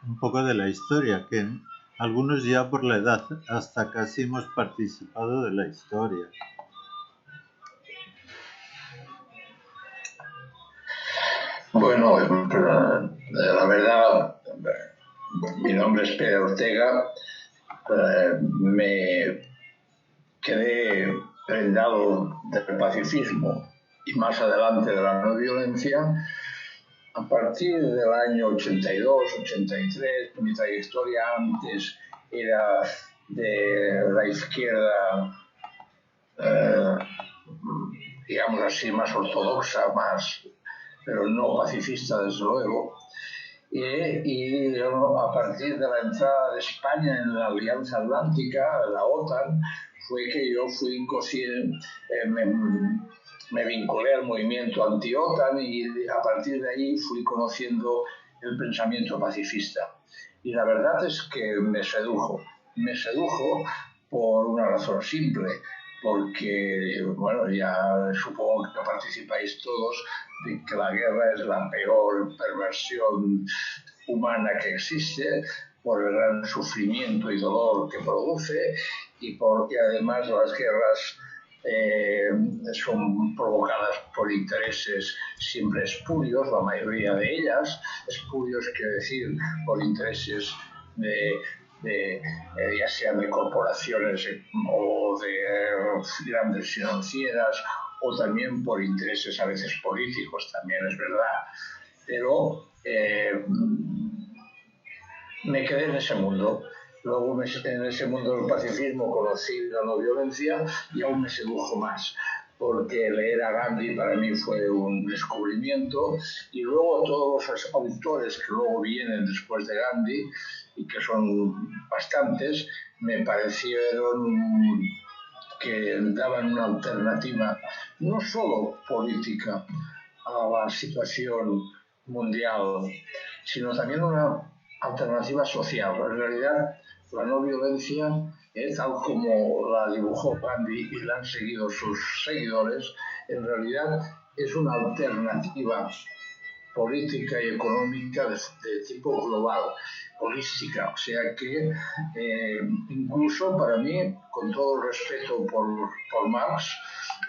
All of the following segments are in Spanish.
un poco de la historia, que algunos ya por la edad hasta casi hemos participado de la historia. Bueno, la verdad, mi nombre es Pedro Ortega. Me quedé prendado del pacifismo y más adelante de la no violencia a partir del año 82, 83. Mi trayectoria antes era de la izquierda, digamos así, más ortodoxa, pero no pacifista, desde luego. Y a partir de la entrada de España en la Alianza Atlántica, la OTAN, fue que yo me vinculé al movimiento anti-OTAN y a partir de ahí fui conociendo el pensamiento pacifista. Y la verdad es que me sedujo por una razón simple, porque, bueno, ya supongo que participáis todos de que la guerra es la peor perversión humana que existe, por el gran sufrimiento y dolor que produce, y porque además las guerras son provocadas por intereses siempre espurios, la mayoría de ellas. Espurios quiere decir por intereses ya sean de corporaciones o de grandes financieras, o también por intereses a veces políticos, también es verdad. Pero me quedé en ese mundo. Luego en ese mundo del pacifismo conocí la no violencia y aún me sedujo más, porque leer a Gandhi para mí fue un descubrimiento, y luego todos los autores que luego vienen después de Gandhi, y que son bastantes, me parecieron que daban una alternativa no solo política a la situación mundial, sino también una alternativa social. En realidad, la no violencia, tal como la dibujó Gandhi y la han seguido sus seguidores, en realidad es una alternativa política y económica de tipo global, holística. O sea que incluso para mí, con todo el respeto por Marx,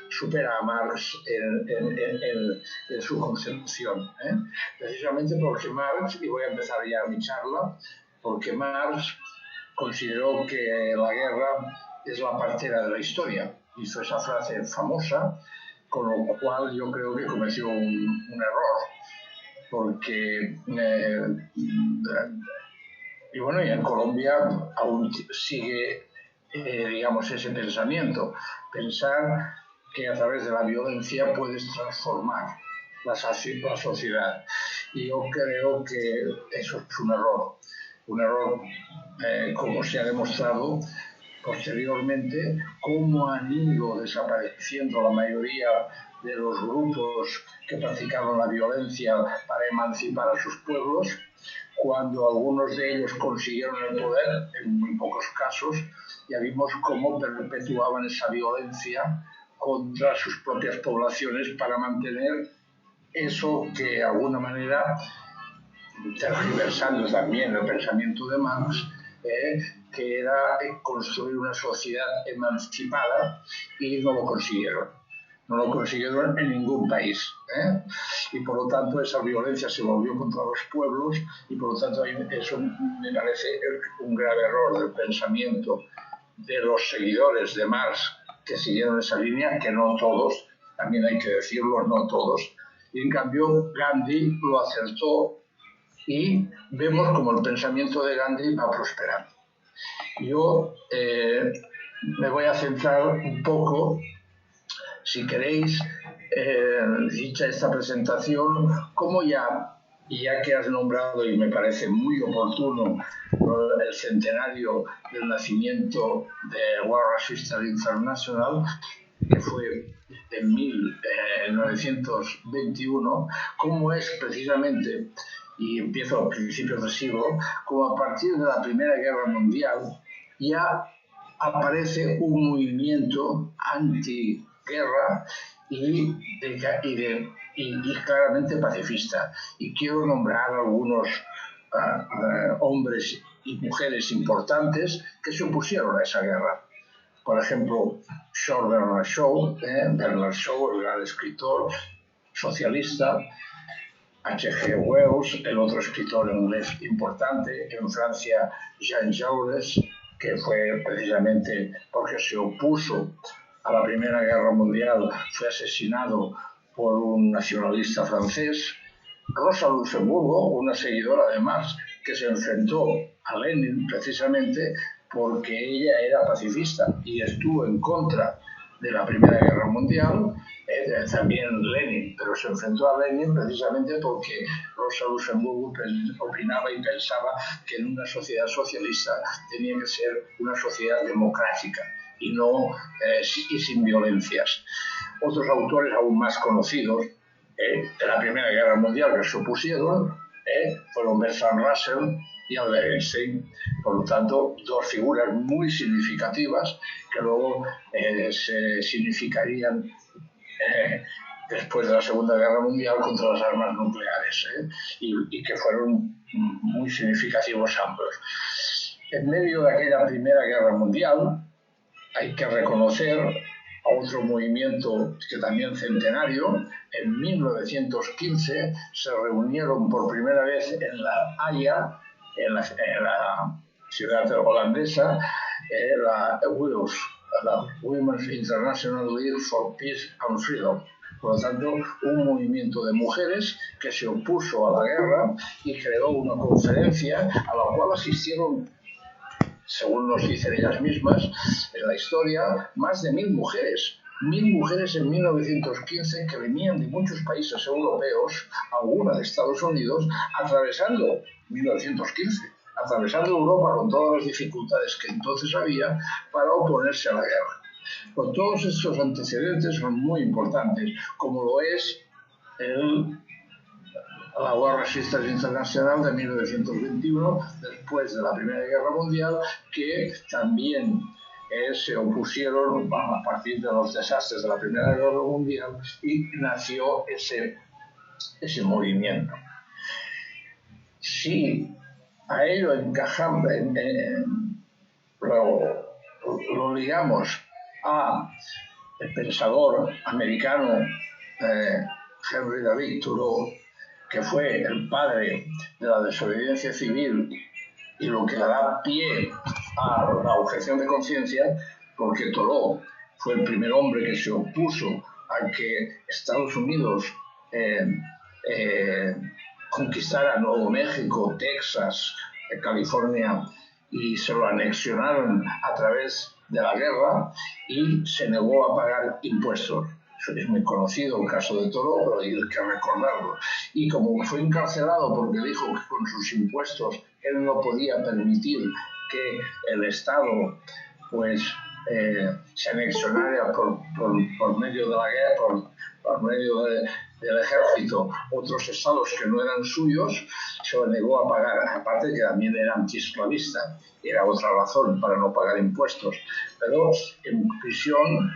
supera a Marx en su concepción. Precisamente porque Marx, y voy a empezar ya mi charla, porque Marx consideró que la guerra es la partera de la historia. Hizo esa frase famosa, con lo cual yo creo que cometió un error, porque y bueno, y en Colombia aún sigue digamos ese pensamiento, pensar que a través de la violencia puedes transformar la sociedad, y yo creo que eso es un error como se ha demostrado posteriormente, cómo han ido desapareciendo la mayoría de los grupos que practicaron la violencia para emancipar a sus pueblos, cuando algunos de ellos consiguieron el poder, en muy pocos casos, ya vimos cómo perpetuaban esa violencia contra sus propias poblaciones para mantener eso que de alguna manera, tergiversando también el pensamiento de Marx, que era construir una sociedad emancipada, y no lo consiguieron. No lo consiguieron en ningún país. Y por lo tanto esa violencia se volvió contra los pueblos, y por lo tanto eso me parece un grave error del pensamiento de los seguidores de Marx que siguieron esa línea, que no todos, también hay que decirlo, no todos. Y en cambio Gandhi lo acertó, y vemos como el pensamiento de Gandhi va prosperando. Yo me voy a centrar un poco, si queréis, dicha esta presentación, como ya que has nombrado, y me parece muy oportuno, el centenario del nacimiento de World Resistance International, que fue en 1921, como es precisamente, y empiezo a principios del siglo, como a partir de la Primera Guerra Mundial ya aparece un movimiento antiguerra y claramente pacifista. Y quiero nombrar algunos hombres y mujeres importantes que se opusieron a esa guerra. Por ejemplo, George Bernard Shaw, Bernard Shaw, el gran escritor socialista, H.G. Wells, el otro escritor inglés importante, en Francia, Jean Jaurès, que fue precisamente porque se opuso a la Primera Guerra Mundial, fue asesinado por un nacionalista francés. Rosa Luxemburgo, una seguidora además, que se enfrentó a Lenin precisamente porque ella era pacifista y estuvo en contra de la Primera Guerra Mundial, también Lenin, pero se enfrentó a Lenin precisamente porque Rosa Luxemburgo opinaba y pensaba que en una sociedad socialista tenía que ser una sociedad democrática y sin violencias. Otros autores aún más conocidos de la Primera Guerra Mundial que se opusieron fueron Bertrand Russell y Albert Einstein. Por lo tanto, dos figuras muy significativas que luego se significarían después de la Segunda Guerra Mundial contra las armas nucleares y que fueron muy significativos ambos. En medio de aquella Primera Guerra Mundial hay que reconocer a otro movimiento que también centenario. En 1915 se reunieron por primera vez en La Haya, en la ciudad holandesa, la WILF, la Women's International League for Peace and Freedom. Por lo tanto, un movimiento de mujeres que se opuso a la guerra y creó una conferencia a la cual asistieron, según nos dicen ellas mismas, en la historia, más de 1.000 mujeres. 1.000 mujeres en 1915 que venían de muchos países europeos, algunas de Estados Unidos, atravesando 1915, atravesando Europa con todas las dificultades que entonces había para oponerse a la guerra. Con todos estos antecedentes son muy importantes, como lo es la War Resistance International de 1921, después de la Primera Guerra Mundial, que también se opusieron a partir de los desastres de la Primera Guerra Mundial y nació ese movimiento. Si a ello encajamos, lo ligamos a el pensador americano Henry David Thoreau, que fue el padre de la desobediencia civil y lo que da pie a la objeción de conciencia, porque Thoreau fue el primer hombre que se opuso a que Estados Unidos conquistara Nuevo México, Texas, California, y se lo anexionaron a través de la guerra y se negó a pagar impuestos. Es muy conocido el caso de Thoreau, pero hay que recordarlo. Y como fue encarcelado porque dijo que con sus impuestos él no podía permitir que el Estado se anexionara por medio de la guerra, por medio del ejército, otros estados que no eran suyos, se lo negó a pagar. Aparte que también era antiesclavista, era otra razón para no pagar impuestos. Pero en prisión,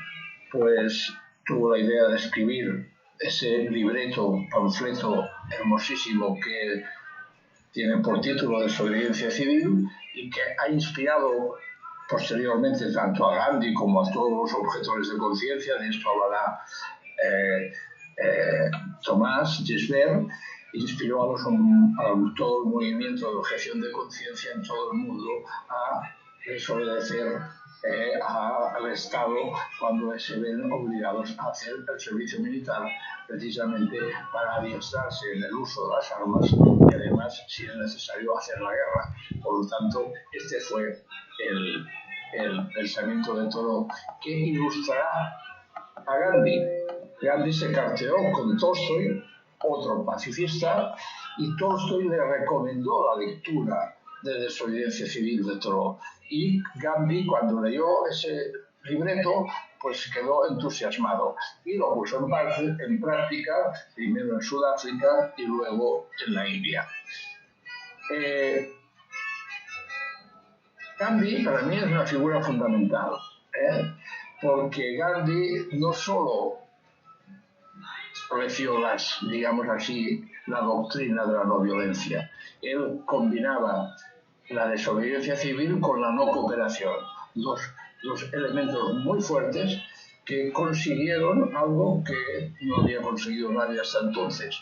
tuvo la idea de escribir ese libreto, panfleto hermosísimo que tiene por título Desobediencia Civil y que ha inspirado posteriormente tanto a Gandhi como a todos los objetores de conciencia. De esto hablará Tomás Gisbert. Inspiró a todo el movimiento de objeción de conciencia en todo el mundo a desobedecer al Estado cuando se ven obligados a hacer el servicio militar, precisamente para adiestrarse en el uso de las armas y además, si es necesario, hacer la guerra. Por lo tanto, este fue el pensamiento de Thoreau, que ilustrará a Gandhi. Gandhi se carteó con Tolstoy, otro pacifista, y Tolstoy le recomendó la lectura de Desobediencia Civil de Thoreau. Y Gandhi, cuando leyó ese libreto, quedó entusiasmado y lo puso en práctica, primero en Sudáfrica y luego en la India. Gandhi para mí es una figura fundamental, porque Gandhi no solo ofreció la doctrina de la no violencia, él combinaba la desobediencia civil con la no cooperación. Dos elementos muy fuertes que consiguieron algo que no había conseguido nadie hasta entonces,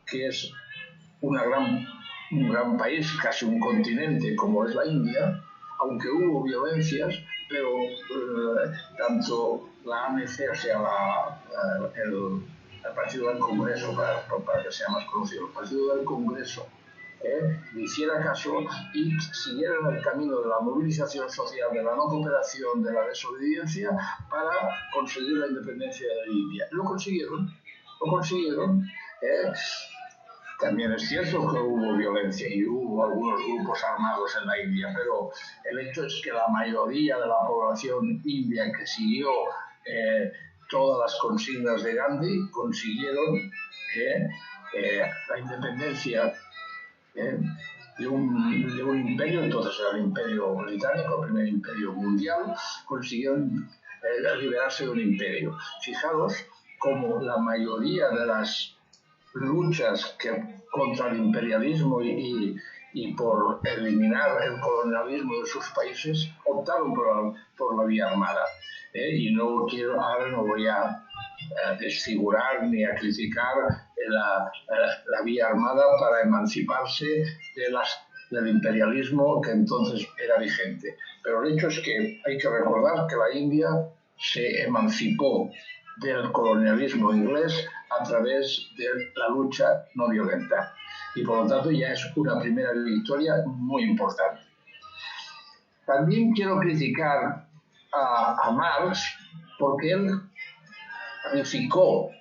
que es un gran país, casi un continente como es la India, aunque hubo violencias, pero tanto la ANC, o sea, el Partido del Congreso, para que sea más conocido, el Partido del Congreso, le hiciera caso y siguieran el camino de la movilización social, de la no cooperación, de la desobediencia, para conseguir la independencia de la India. Lo consiguieron. También es cierto que hubo violencia y hubo algunos grupos armados en la India, pero el hecho es que la mayoría de la población india que siguió todas las consignas de Gandhi consiguieron la independencia de un imperio, entonces era el imperio británico, el primer imperio mundial, consiguieron liberarse de un imperio. Fijaros cómo la mayoría de las luchas contra el imperialismo y por eliminar el colonialismo de sus países optaron por la vía armada. Y ahora no voy a desfigurar ni a criticar la vía armada para emanciparse del imperialismo que entonces era vigente. Pero el hecho es que hay que recordar que la India se emancipó del colonialismo inglés a través de la lucha no violenta. Y por lo tanto ya es una primera victoria muy importante. También quiero criticar a Marx porque él calificó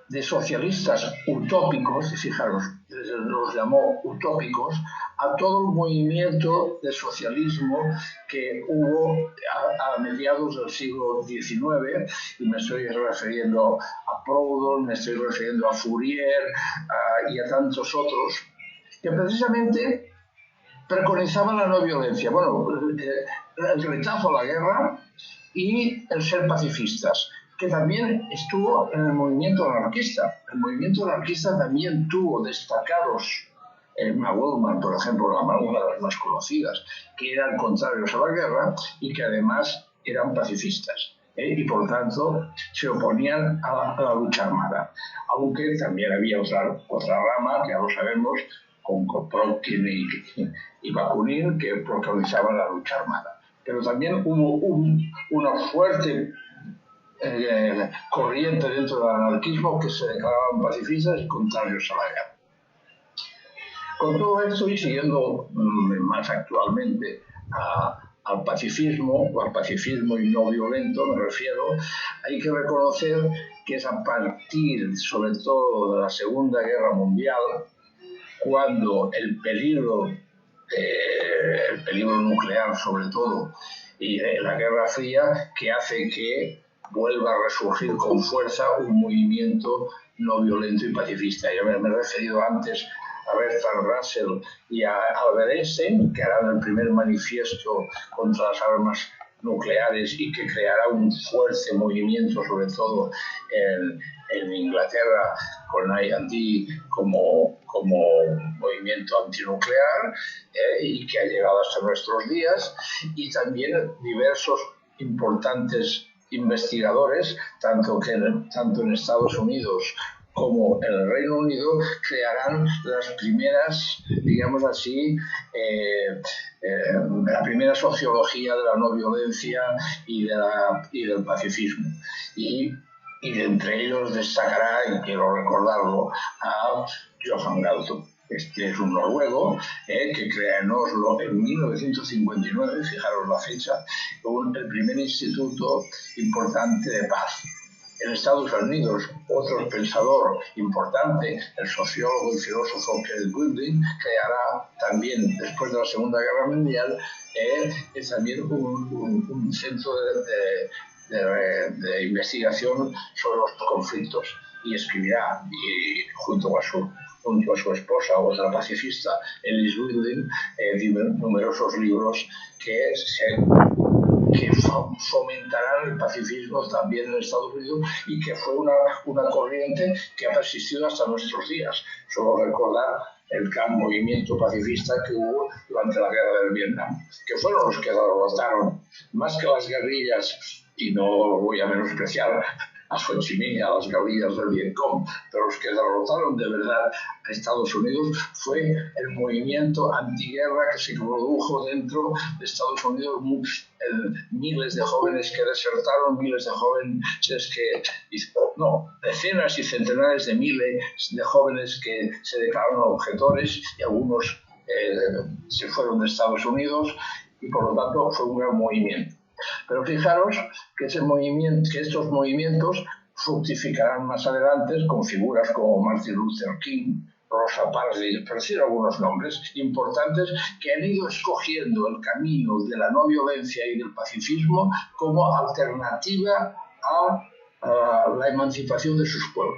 de socialistas utópicos, y fijaros, los llamó utópicos, a todo el movimiento de socialismo que hubo a mediados del siglo XIX, y me estoy refiriendo a Proudhon, me estoy refiriendo a Fourier y a tantos otros, que precisamente preconizaban la no violencia, bueno, el rechazo a la guerra y el ser pacifistas, que también estuvo en el movimiento anarquista. El movimiento anarquista también tuvo destacados, Wellman, por ejemplo, una de las más conocidas, que eran contrarios a la guerra y que además eran pacifistas. Y por lo tanto se oponían a la lucha armada. Aunque también había otra rama, que ya lo sabemos, con Kropotkin y Bakunin, que protagonizaban la lucha armada. Pero también hubo una fuerte corriente dentro del anarquismo que se declaraban pacifistas y contrarios a la guerra. Con todo esto y siguiendo más actualmente al pacifismo y no violento, me refiero, hay que reconocer que es a partir, sobre todo, de la Segunda Guerra Mundial, cuando el peligro nuclear, sobre todo, y la Guerra Fría, que hace que vuelva a resurgir con fuerza un movimiento no violento y pacifista. Ya me he referido antes a Bertrand Russell y a Albert Einstein, que harán el primer manifiesto contra las armas nucleares y que creará un fuerte movimiento, sobre todo en Inglaterra, con I&D como movimiento antinuclear, y que ha llegado hasta nuestros días, y también diversos importantes investigadores, tanto en Estados Unidos como en el Reino Unido, crearán las primeras, digamos así, la primera sociología de la no violencia y del pacifismo. Y de entre ellos destacará, y quiero recordarlo, a Johan Galtung. Este es un noruego que crea en Oslo en 1959, fijaros la fecha, el primer instituto importante de paz. En Estados Unidos, otro pensador importante, el sociólogo y filósofo Kenneth Gooding, creará también, después de la Segunda Guerra Mundial, también un centro de investigación sobre los conflictos, y escribirá, junto a su esposa, otra pacifista, Alice Gooding, numerosos libros que fomentarán el pacifismo también en Estados Unidos, y que fue una corriente que ha persistido hasta nuestros días. Solo recordar el gran movimiento pacifista que hubo durante la guerra del Vietnam, que fueron los que derrotaron, más que las guerrillas, y no voy a menospreciar a Ho Chi Minh, a las guerrillas del Vietcong, pero los que derrotaron de verdad a Estados Unidos fue el movimiento antiguerra que se produjo dentro de Estados Unidos. Miles de jóvenes que desertaron, miles de jóvenes que... No, decenas y centenares de miles de jóvenes que se declararon objetores y algunos se fueron de Estados Unidos y por lo tanto fue un gran movimiento. Pero fijaros que estos movimientos fructificarán más adelante con figuras como Martin Luther King, Rosa Parks, por decir algunos nombres importantes, que han ido escogiendo el camino de la no violencia y del pacifismo como alternativa a la emancipación de sus pueblos.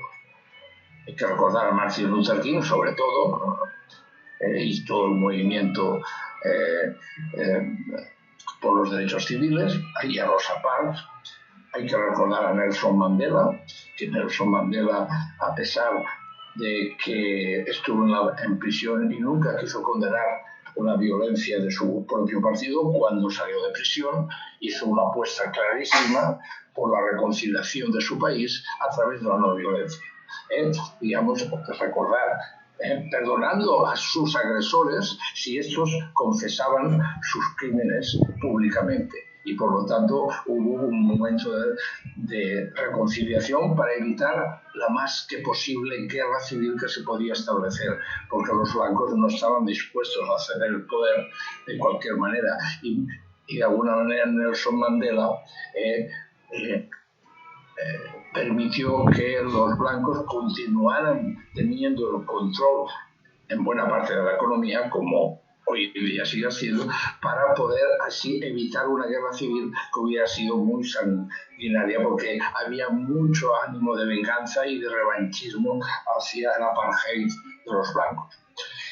Hay que recordar a Martin Luther King, sobre todo, y todo el movimiento por los derechos civiles. Hay a Rosa Parks, hay que recordar a Nelson Mandela, que Nelson Mandela, a pesar de que estuvo en prisión y nunca quiso condenar la violencia de su propio partido, cuando salió de prisión hizo una apuesta clarísima por la reconciliación de su país a través de la no violencia. Digamos, recordar, perdonando a sus agresores si estos confesaban sus crímenes públicamente. Y por lo tanto hubo un momento de reconciliación para evitar la más que posible guerra civil que se podía establecer, porque los blancos no estaban dispuestos a ceder el poder de cualquier manera. Y de alguna manera Nelson Mandela permitió que los blancos continuaran teniendo el control en buena parte de la economía, como hoy en día sigue siendo, para poder así evitar una guerra civil que hubiera sido muy sanguinaria, porque había mucho ánimo de venganza y de revanchismo hacia el apartheid de los blancos.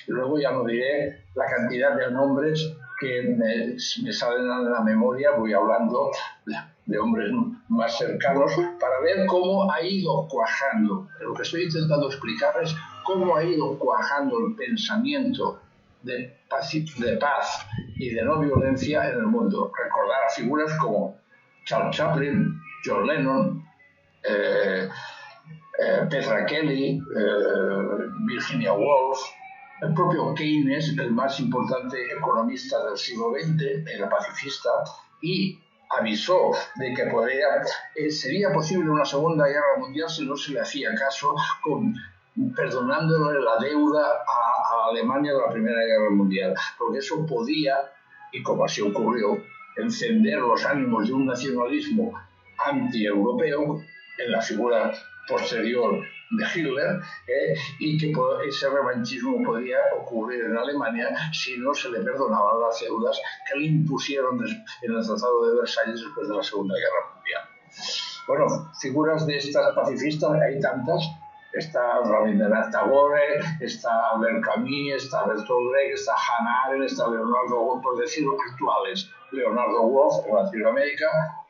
Y luego ya no diré la cantidad de nombres que me salen a la memoria, voy hablando de hombres más cercanos, para ver cómo ha ido cuajando. Lo que estoy intentando explicar es cómo ha ido cuajando el pensamiento de paz y de no violencia en el mundo. Recordar a figuras como Charles Chaplin, John Lennon, Petra Kelly, Virginia Woolf, el propio Keynes, el más importante economista del siglo XX, era pacifista, y avisó de que sería posible una segunda guerra mundial si no se le hacía caso, perdonándole la deuda a Alemania de la Primera Guerra Mundial, porque eso podía, y como así ocurrió, encender los ánimos de un nacionalismo anti-europeo en la figura posterior de Hitler, y que ese revanchismo podía ocurrir en Alemania si no se le perdonaban las deudas que le impusieron en el Tratado de Versalles después de la Segunda Guerra Mundial. Bueno, figuras de estas pacifistas hay tantas. Está Rabindranath Tagore, está Albert Camus, está Bertolt Brecht, está Hannah Arendt, está Leonardo Woolf, por decirlo actuales, Leonardo Woolf en Latinoamérica,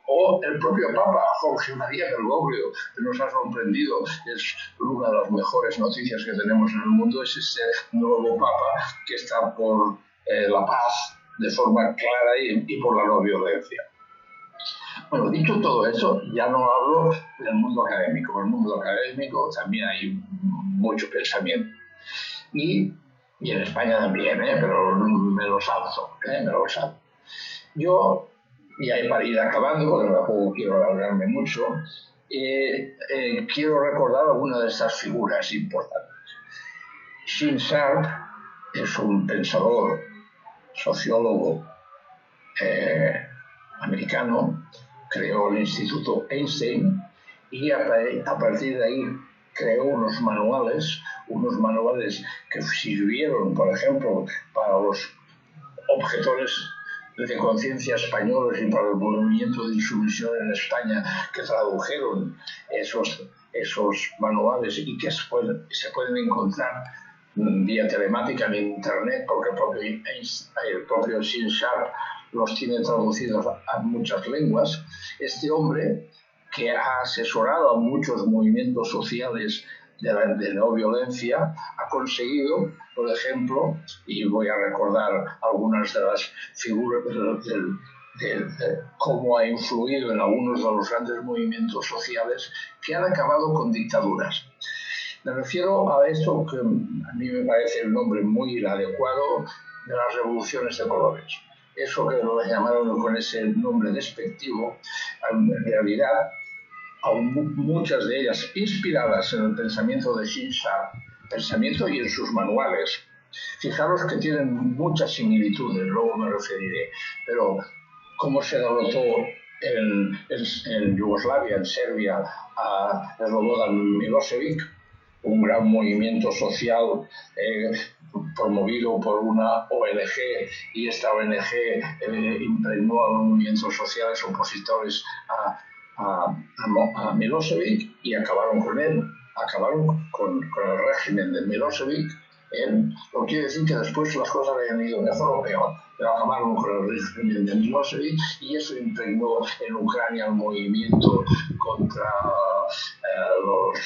o el propio Papa, Jorge María Bergoglio, que nos ha sorprendido. Es una de las mejores noticias que tenemos en el mundo, es este nuevo Papa que está por la paz de forma clara y por la no violencia. Bueno, dicho todo eso, ya no hablo del mundo académico. En el mundo académico también hay mucho pensamiento. Y en España también, pero me lo salto. Yo, ya para ir acabando, porque tampoco quiero alargarme mucho, quiero recordar algunas de estas figuras importantes. Gene Sharp es un pensador, sociólogo americano, creó el Instituto Einstein y a partir de ahí creó unos manuales que sirvieron, por ejemplo, para los objetores de conciencia españoles y para el movimiento de insumisión en España, que tradujeron esos manuales y que se pueden encontrar vía telemática en internet, porque el propio Gene Sharp los tiene traducidos a muchas lenguas. Este hombre, que ha asesorado a muchos movimientos sociales de no violencia ha conseguido, por ejemplo, y voy a recordar algunas de las figuras de cómo ha influido en algunos de los grandes movimientos sociales que han acabado con dictaduras. Me refiero a esto que a mí me parece el nombre muy adecuado de las revoluciones de colores. Eso que lo llamaron con ese nombre despectivo, en realidad, muchas de ellas inspiradas en el pensamiento de Gene Sharp, pensamiento y en sus manuales. Fijaros que tienen muchas similitudes, luego me referiré, pero cómo se derrotó en Yugoslavia, en Serbia, a Slobodan Milosevic, un gran movimiento social promovido por una ONG, y esta ONG impregnó a los movimientos sociales opositores a Milosevic y acabaron con él, acabaron con el régimen de Milosevic. No quiere decir que después las cosas hayan ido mejor o peor, pero acabaron con el régimen de Milosevic y eso impregnó en Ucrania el movimiento contra los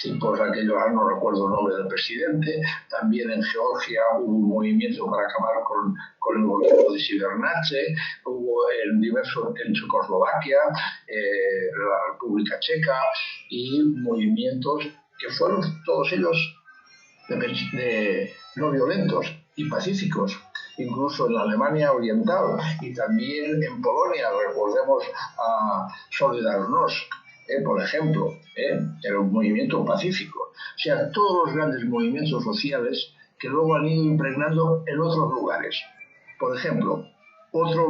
tipos aquellos, no recuerdo el nombre del presidente. También en Georgia hubo un movimiento para acabar con el gobierno de Sibernache, hubo en Checoslovaquia, la República Checa, y movimientos que fueron todos ellos de no violentos y pacíficos, incluso en la Alemania Oriental y también en Polonia. Recordemos a Solidarność, por ejemplo, era un movimiento pacífico. O sea, todos los grandes movimientos sociales que luego han ido impregnando en otros lugares. Por ejemplo, otro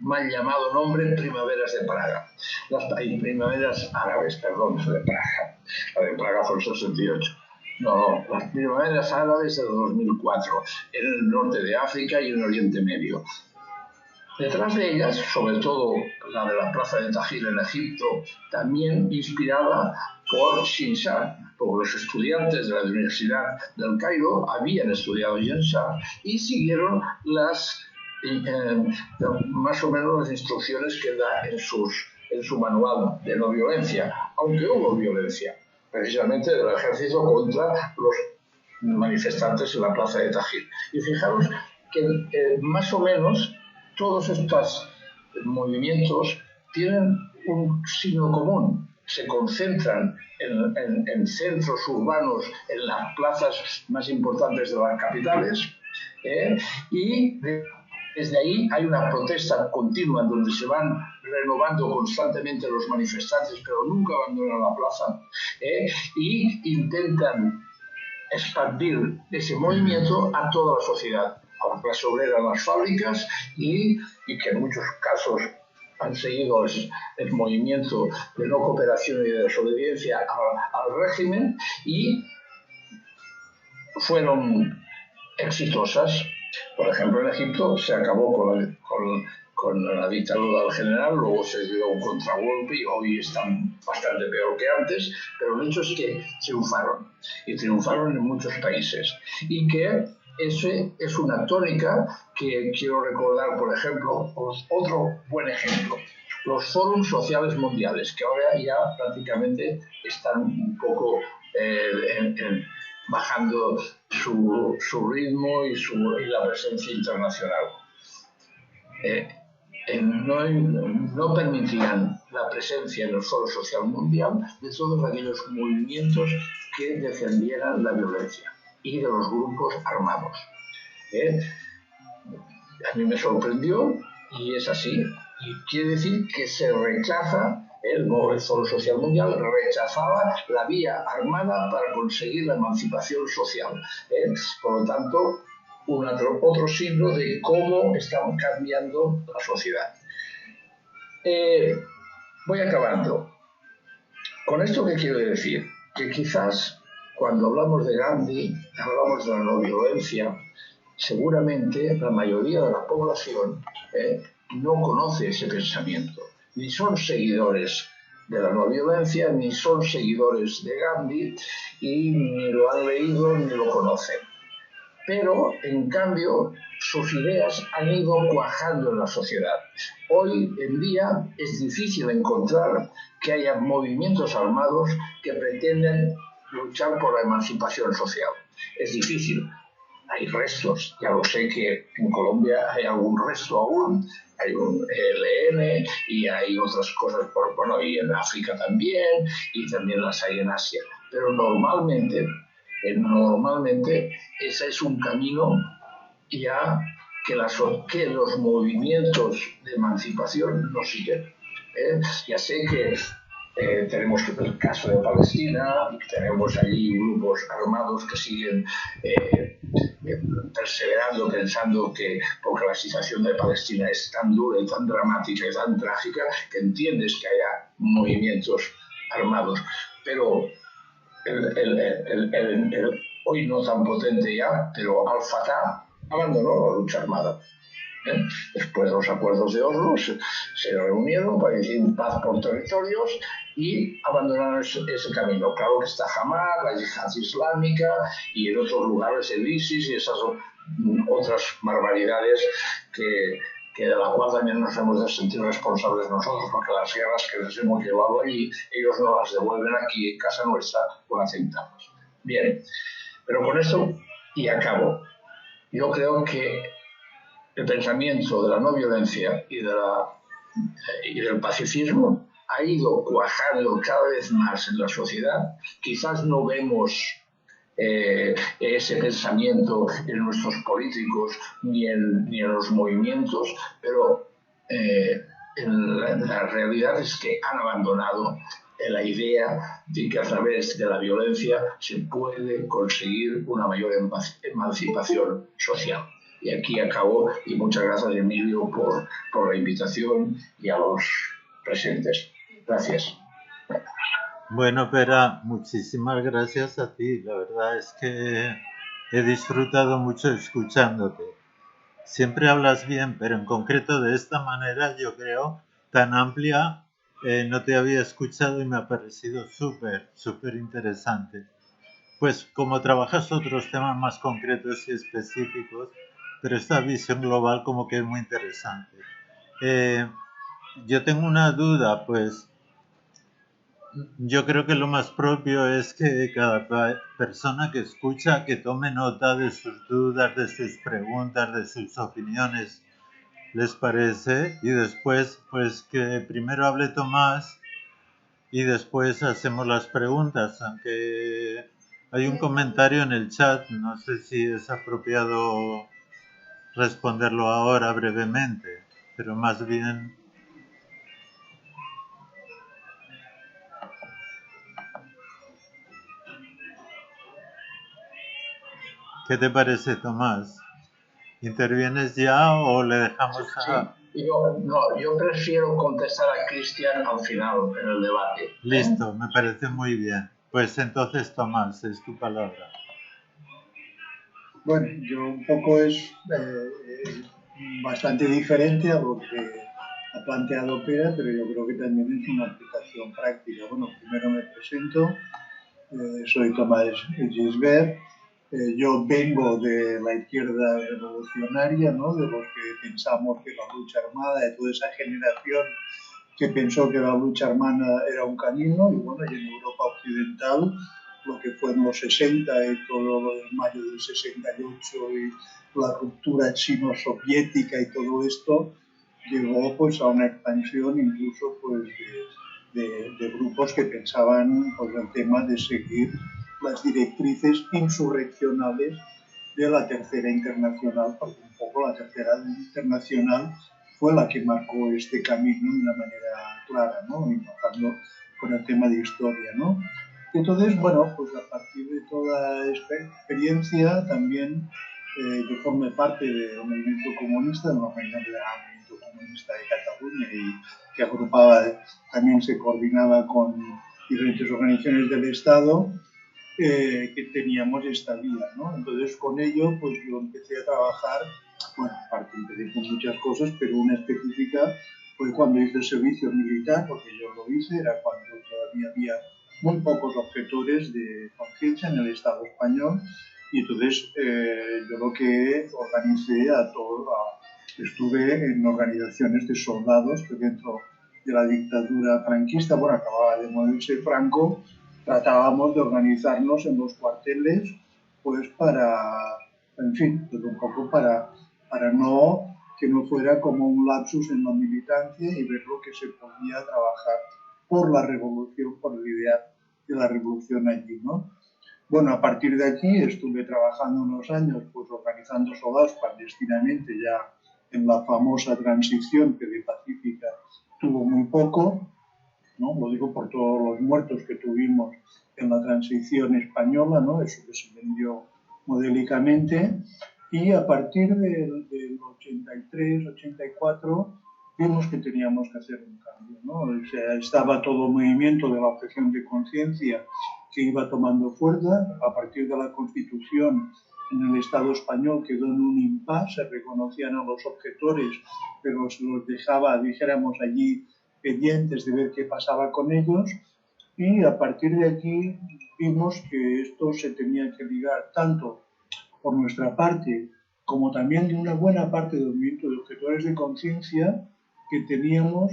mal llamado nombre, primaveras de Praga. Primaveras árabes, perdón, de Praga. La de Praga fue el 68. No, las primaveras árabes de 2004, en el norte de África y en Oriente Medio. Detrás de ellas, sobre todo la de la plaza de Tahrir en Egipto, también inspirada por Gene Sharp, porque los estudiantes de la Universidad del Cairo habían estudiado Gene Sharp y siguieron más o menos las instrucciones que da en su manual de no violencia, aunque hubo violencia, precisamente del ejército contra los manifestantes en la plaza de Tahrir. Y fijaros que más o menos todos estos movimientos tienen un signo común. Se concentran en centros urbanos, en las plazas más importantes de las capitales, y desde ahí hay una protesta continua donde se van renovando constantemente los manifestantes, pero nunca abandonan la plaza, y intentan expandir ese movimiento a toda la sociedad, a la clase obrera en las fábricas y que en muchos casos han seguido el movimiento de no cooperación y de desobediencia al régimen y fueron exitosas. Por ejemplo, en Egipto se acabó con la dictadura del general, luego se dio un contragolpe y hoy están bastante peor que antes, pero el hecho es que triunfaron, y triunfaron en muchos países, y que ese es una tónica que quiero recordar. Por ejemplo, otro buen ejemplo, los fórums sociales mundiales, que ahora ya prácticamente están un poco bajando su ritmo y la presencia internacional. No permitían la presencia en el Foro Social Mundial de todos aquellos movimientos que defendieran la violencia y de los grupos armados. A mí me sorprendió, y es así, y quiere decir que se rechaza. El Foro Social Mundial rechazaba la vía armada para conseguir la emancipación social. Por lo tanto, otro signo de cómo estamos cambiando la sociedad. Voy acabando. Con esto, ¿qué quiero decir? Que quizás cuando hablamos de Gandhi, hablamos de la no violencia, seguramente la mayoría de la población no conoce ese pensamiento, ni son seguidores de la no violencia, ni son seguidores de Gandhi, y ni lo han leído ni lo conocen. Pero, en cambio, sus ideas han ido cuajando en la sociedad. Hoy en día es difícil encontrar que haya movimientos armados que pretenden luchar por la emancipación social. Es difícil. Hay restos, ya lo sé que en Colombia hay algún resto aún, hay un ELN y hay otras cosas, bueno, y en África también, y también las hay en Asia. Pero normalmente ese es un camino ya que los movimientos de emancipación no siguen. Ya sé que tenemos el caso de Palestina, y tenemos allí grupos armados que siguen perseverando, pensando que, porque la situación de Palestina es tan dura y tan dramática y tan trágica, que entiendes que haya movimientos armados. Pero hoy no tan potente ya, pero Al-Fatah abandonó la lucha armada. Después de los acuerdos de Oslo se reunieron para decir paz por territorios y abandonaron ese camino. Claro que está Hamas, la Yihad Islámica y en otros lugares el ISIS y esas otras barbaridades que de la cual también nos hemos de sentir responsables nosotros, porque las guerras que les hemos llevado allí, ellos no las devuelven aquí en casa nuestra por aceptarlas. Bien, pero con esto y acabo. Yo creo que el pensamiento de la no violencia y del pacifismo ha ido cuajando cada vez más en la sociedad. Quizás no vemos ese pensamiento en nuestros políticos ni en los movimientos, pero la realidad es que han abandonado la idea de que a través de la violencia se puede conseguir una mayor emancipación social. Y aquí acabo, y muchas gracias, Emilio, por la invitación y a los presentes. Gracias. Bueno, Pera, muchísimas gracias a ti. La verdad es que he disfrutado mucho escuchándote. Siempre hablas bien, pero en concreto de esta manera, yo creo, tan amplia, no te había escuchado y me ha parecido súper interesante. Pues como trabajas otros temas más concretos y específicos, pero esta visión global como que es muy interesante. Yo tengo una duda, pues yo creo que lo más propio es que cada persona que escucha que tome nota de sus dudas, de sus preguntas, de sus opiniones, ¿les parece? Y después, pues que primero hable Tomás y después hacemos las preguntas, aunque hay un comentario en el chat, no sé si es apropiado responderlo ahora brevemente, pero más bien... ¿Qué te parece, Tomás? ¿Intervienes ya o le dejamos a...? Sí, yo prefiero contestar a Cristian al final en el debate. Listo, me parece muy bien. Pues entonces, Tomás, es tu palabra. Bueno, yo un poco es bastante diferente a lo que ha planteado Pera, pero yo creo que también es una aplicación práctica. Bueno, primero me presento, soy Tomás Gisbert, yo vengo de la izquierda revolucionaria, ¿no? De los que pensamos que la lucha armada, de toda esa generación que pensó que la lucha armada era un camino, y bueno, y en Europa Occidental, lo que fue en los 60 y todo lo del mayo del 68 y la ruptura chino-soviética y todo esto, llegó pues a una expansión incluso pues de grupos que pensaban pues el tema de seguir las directrices insurreccionales de la Tercera Internacional, porque un poco la Tercera Internacional fue la que marcó este camino de una manera clara, ¿no? Empezando con el tema de historia, ¿no? Entonces, bueno, pues a partir de toda esta experiencia también yo formé parte del movimiento comunista, de la organización del movimiento comunista de Cataluña y que agrupaba, también se coordinaba con diferentes organizaciones del Estado que teníamos esta vía, ¿no? Entonces con ello pues yo empecé a trabajar, bueno, aparte empecé con muchas cosas, pero una específica fue cuando hice el servicio militar, porque yo lo hice, era cuando todavía había muy pocos objetores de conciencia en el Estado español, y entonces yo lo que organicé estuve en organizaciones de soldados que dentro de la dictadura franquista, bueno, acababa de morirse Franco, tratábamos de organizarnos en los cuarteles, pues en fin, pues un poco para que no fuera como un lapsus en la militancia y ver lo que se podía trabajar por la revolución, por el ideal de la revolución allí, ¿no? Bueno, a partir de aquí estuve trabajando unos años pues organizando soldados clandestinamente ya en la famosa transición que de pacífica tuvo muy poco, ¿no? Lo digo por todos los muertos que tuvimos en la transición española, ¿no? Eso que se vendió modélicamente. Y a partir del 83, 84, vimos que teníamos que hacer un cambio, ¿no? O sea, estaba todo el movimiento de la objeción de conciencia que iba tomando fuerza. A partir de la Constitución, en el Estado español quedó en un impasse, se reconocían a los objetores, pero se los dejaba, dijéramos, allí pendientes de ver qué pasaba con ellos, y a partir de aquí vimos que esto se tenía que ligar tanto por nuestra parte como también de una buena parte del movimiento de objetores de conciencia, que teníamos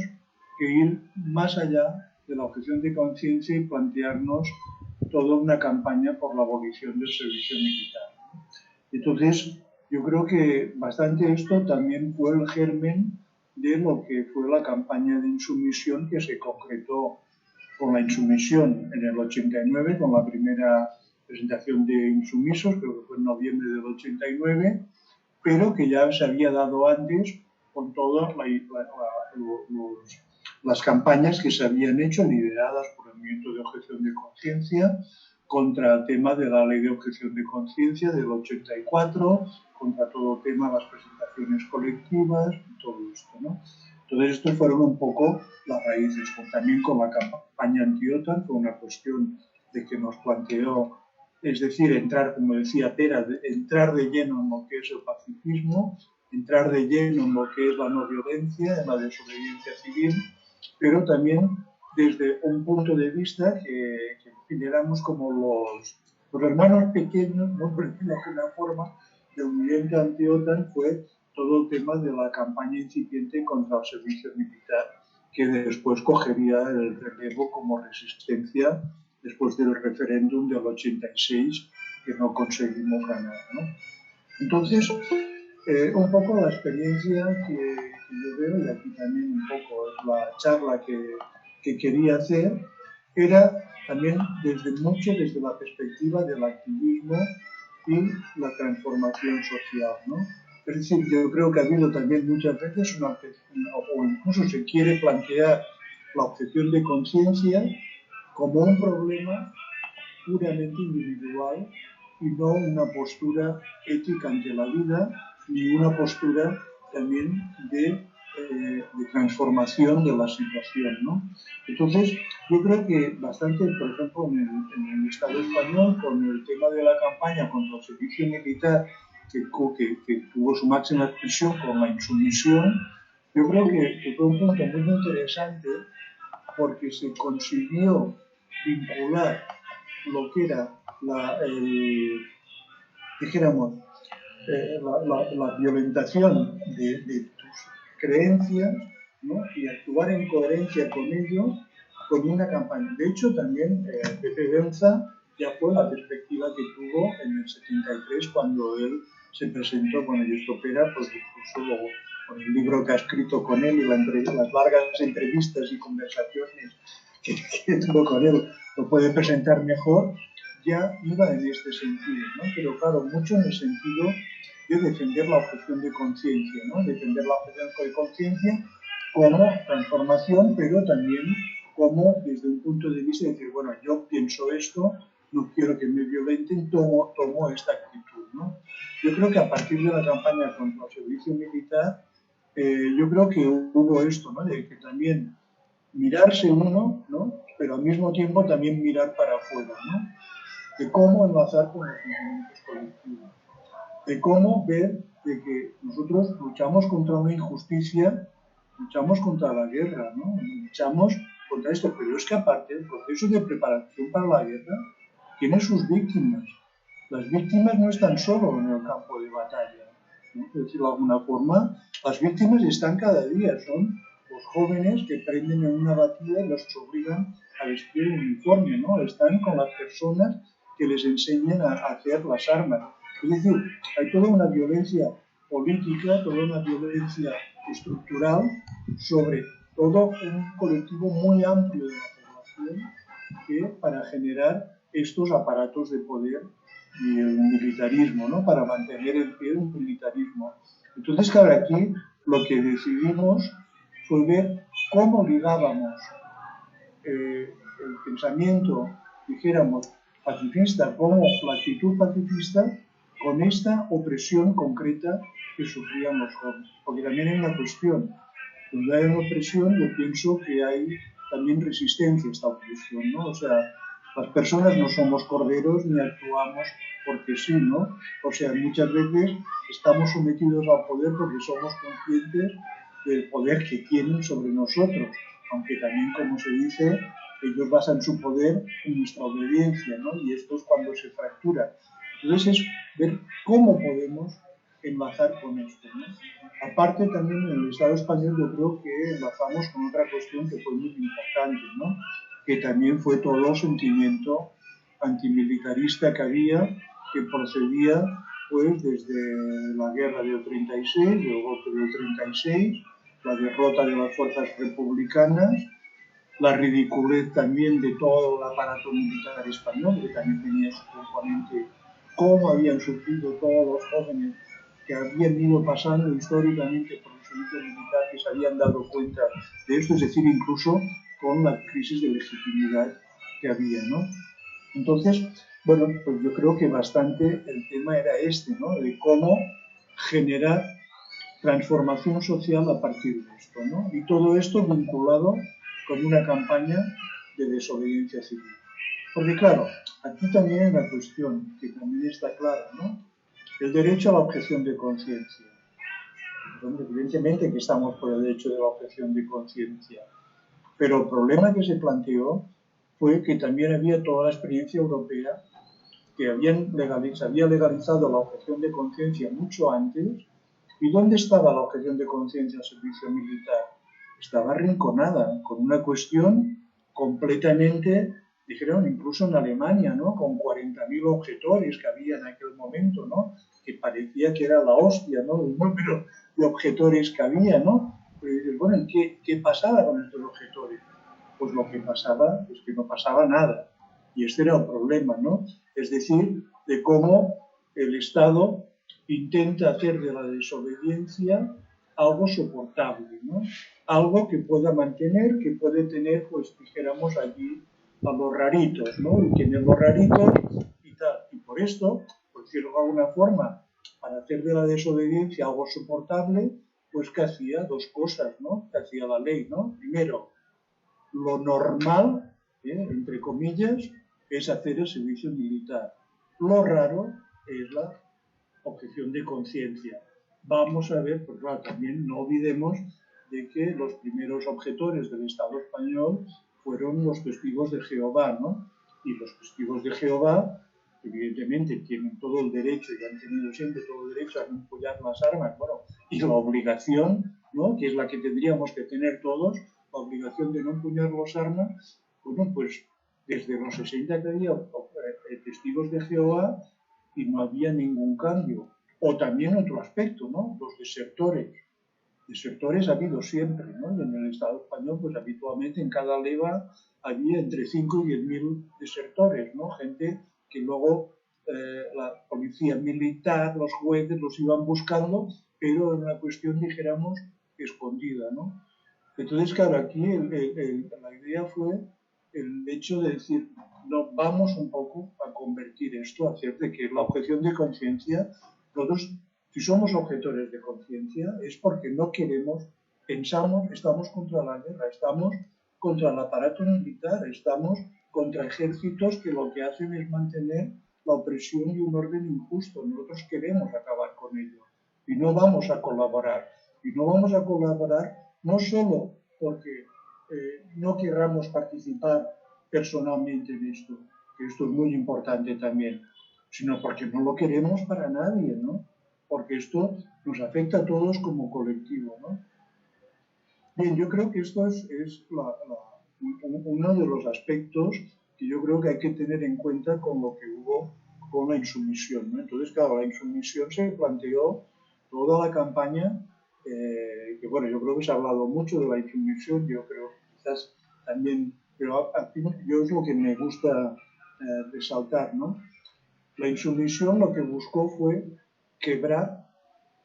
que ir más allá de la objeción de conciencia y plantearnos toda una campaña por la abolición del servicio militar. Entonces, yo creo que bastante esto también fue el germen de lo que fue la campaña de insumisión que se concretó con la insumisión en el 89, con la primera presentación de insumisos, creo que fue en noviembre del 89, pero que ya se había dado antes con todas las campañas que se habían hecho, lideradas por el movimiento de objeción de conciencia, contra el tema de la ley de objeción de conciencia del 84, contra todo el tema de las presentaciones colectivas y todo esto, ¿no? Entonces, estos fueron un poco las raíces. También con la campaña anti-OTAN fue una cuestión de que nos planteó, es decir, entrar, como decía Pera, entrar de lleno en lo que es el pacifismo, entrar de lleno en lo que es la no violencia, en la desobediencia civil, pero también desde un punto de vista que éramos como los hermanos pequeños, ¿no? Por decirlo de alguna forma, del movimiento anti-OTAN fue todo el tema de la campaña incipiente contra el servicio militar, que después cogería el relevo como resistencia después del referéndum del 86, que no conseguimos ganar, ¿no? Entonces, un poco la experiencia que yo veo, y aquí también un poco es la charla que quería hacer, era también desde la perspectiva del activismo y la transformación social, ¿no? Es decir, yo creo que ha habido también muchas veces o incluso se quiere plantear la objeción de conciencia como un problema puramente individual y no una postura ética ante la vida, ni una postura también de transformación de la situación, ¿no? Entonces, yo creo que bastante, por ejemplo, en el Estado español, con el tema de la campaña contra el servicio militar, que tuvo su máxima expresión con la insumisión, yo creo que fue un punto muy interesante porque se consiguió vincular lo que era la violentación de tus creencias, ¿no? Y actuar en coherencia con ello, con una campaña. De hecho, también Pepe Belza ya fue la perspectiva que tuvo en el 73 cuando él se presentó con el Estopera, pues incluso luego con el libro que ha escrito con él y las largas entrevistas y conversaciones que tuvo con él, lo puede presentar mejor, ya iba en este sentido, ¿no? Pero claro, mucho en el sentido de defender la objeción de conciencia, ¿no? Defender la objeción de conciencia como transformación, pero también como desde un punto de vista de decir, bueno, yo pienso esto, no quiero que me violenten, tomo esta actitud, ¿no? Yo creo que a partir de la campaña contra el servicio militar, yo creo que hubo esto, ¿no? De que también mirarse uno, ¿no? Pero al mismo tiempo también mirar para afuera, ¿no? De cómo enlazar con los movimientos colectivos, de cómo ver de que nosotros luchamos contra una injusticia, luchamos contra la guerra, ¿no? Luchamos contra esto, pero es que aparte el proceso de preparación para la guerra tiene sus víctimas. Las víctimas no están solo en el campo de batalla, ¿no? Es decir, de alguna forma, las víctimas están cada día, son los jóvenes que prenden en una batida y los obligan a vestir el uniforme, ¿no? Están con las personas que les enseñan a hacer las armas. Es decir, hay toda una violencia política, toda una violencia estructural sobre todo un colectivo muy amplio de la población que para generar estos aparatos de poder y el militarismo, ¿no? Para mantener en pie un militarismo. Entonces, claro, aquí lo que decidimos fue ver cómo ligábamos el pensamiento, dijéramos, pacifista, como la actitud pacifista con esta opresión concreta que sufrían los jóvenes. Porque también hay una cuestión. Cuando hay una opresión, yo pienso que hay también resistencia a esta opresión, ¿no? O sea, las personas no somos corderos ni actuamos porque sí, ¿no? O sea, muchas veces estamos sometidos al poder porque somos conscientes del poder que tienen sobre nosotros, aunque también, como se dice, ellos basan su poder en nuestra obediencia, ¿no? Y esto es cuando se fractura. Entonces es ver cómo podemos enlazar con esto, ¿no? Aparte, también en el Estado español yo creo que enlazamos con otra cuestión que fue muy importante, ¿no? Que también fue todo el sentimiento antimilitarista que había, que procedía pues desde la guerra del 36, del golpe del 36, la derrota de las fuerzas republicanas, la ridiculez también de todo el aparato militar español, que también tenía su componente, cómo habían sufrido todos los jóvenes que habían ido pasando históricamente por el servicio militar, que se habían dado cuenta de esto, es decir, incluso con la crisis de legitimidad que había, ¿no? Entonces, bueno, pues yo creo que bastante el tema era este, ¿no? De cómo generar transformación social a partir de esto, ¿no? Y todo esto vinculado con una campaña de desobediencia civil. Porque claro, aquí también hay una cuestión que también está clara, ¿no? El derecho a la objeción de conciencia. Evidentemente que estamos por el derecho de la objeción de conciencia, pero el problema que se planteó fue que también había toda la experiencia europea que había legalizado la objeción de conciencia mucho antes. ¿Y dónde estaba la objeción de conciencia al servicio militar? Estaba arrinconada, con una cuestión completamente, dijeron incluso en Alemania, ¿no? Con 40.000 objetores que había en aquel momento, ¿no? Que parecía que era la hostia, ¿no? El número de objetores que había, ¿no? Pero dices, bueno, ¿qué pasaba con estos objetores? Pues lo que pasaba es que no pasaba nada. Y este era el problema, ¿no? Es decir, de cómo el Estado intenta hacer de la desobediencia algo soportable, ¿no? Algo que pueda mantener, que puede tener, pues dijéramos allí, a los raritos, ¿no? Y tienen los raritos y tal. Y por esto, por decirlo de alguna forma, para hacer de la desobediencia algo soportable, pues que hacía dos cosas, ¿no? Que hacía la ley, ¿no? Primero, lo normal, entre comillas, es hacer el servicio militar. Lo raro es la objeción de conciencia. Vamos a ver, pues claro, también no olvidemos de que los primeros objetores del Estado español fueron los testigos de Jehová, ¿no? Y los testigos de Jehová, evidentemente, tienen todo el derecho y han tenido siempre todo el derecho a no empuñar las armas, bueno, y la obligación, ¿no? Que es la que tendríamos que tener todos, la obligación de no empuñar las armas, bueno, pues desde los 60 que había testigos de Jehová y no había ningún cambio. O también otro aspecto, ¿no? Los desertores. Desertores ha habido siempre, ¿no? Y en el Estado español, pues habitualmente en cada leva había entre 5 y 10.000 desertores, ¿no? Gente que luego la policía militar, los jueces los iban buscando, pero en una cuestión, dijéramos, escondida, ¿no? Entonces, claro, aquí la idea fue el hecho de decir, no, vamos un poco a convertir esto, a hacer de que la objeción de conciencia, nosotros, si somos objetores de conciencia, es porque no queremos, pensamos, estamos contra la guerra, estamos contra el aparato militar, estamos contra ejércitos que lo que hacen es mantener la opresión y un orden injusto. Nosotros queremos acabar con ello y no vamos a colaborar. Y no vamos a colaborar no solo porque no querramos participar personalmente en esto, que esto es muy importante también, sino porque no lo queremos para nadie, ¿no? Porque esto nos afecta a todos como colectivo, ¿no? Bien, yo creo que esto es uno de los aspectos que yo creo que hay que tener en cuenta con lo que hubo con la insumisión, ¿no? Entonces, claro, la insumisión se planteó toda la campaña, que bueno, yo creo que se ha hablado mucho de la insumisión, yo creo que quizás también, pero yo es lo que me gusta resaltar, ¿no? La insumisión lo que buscó fue quebrar,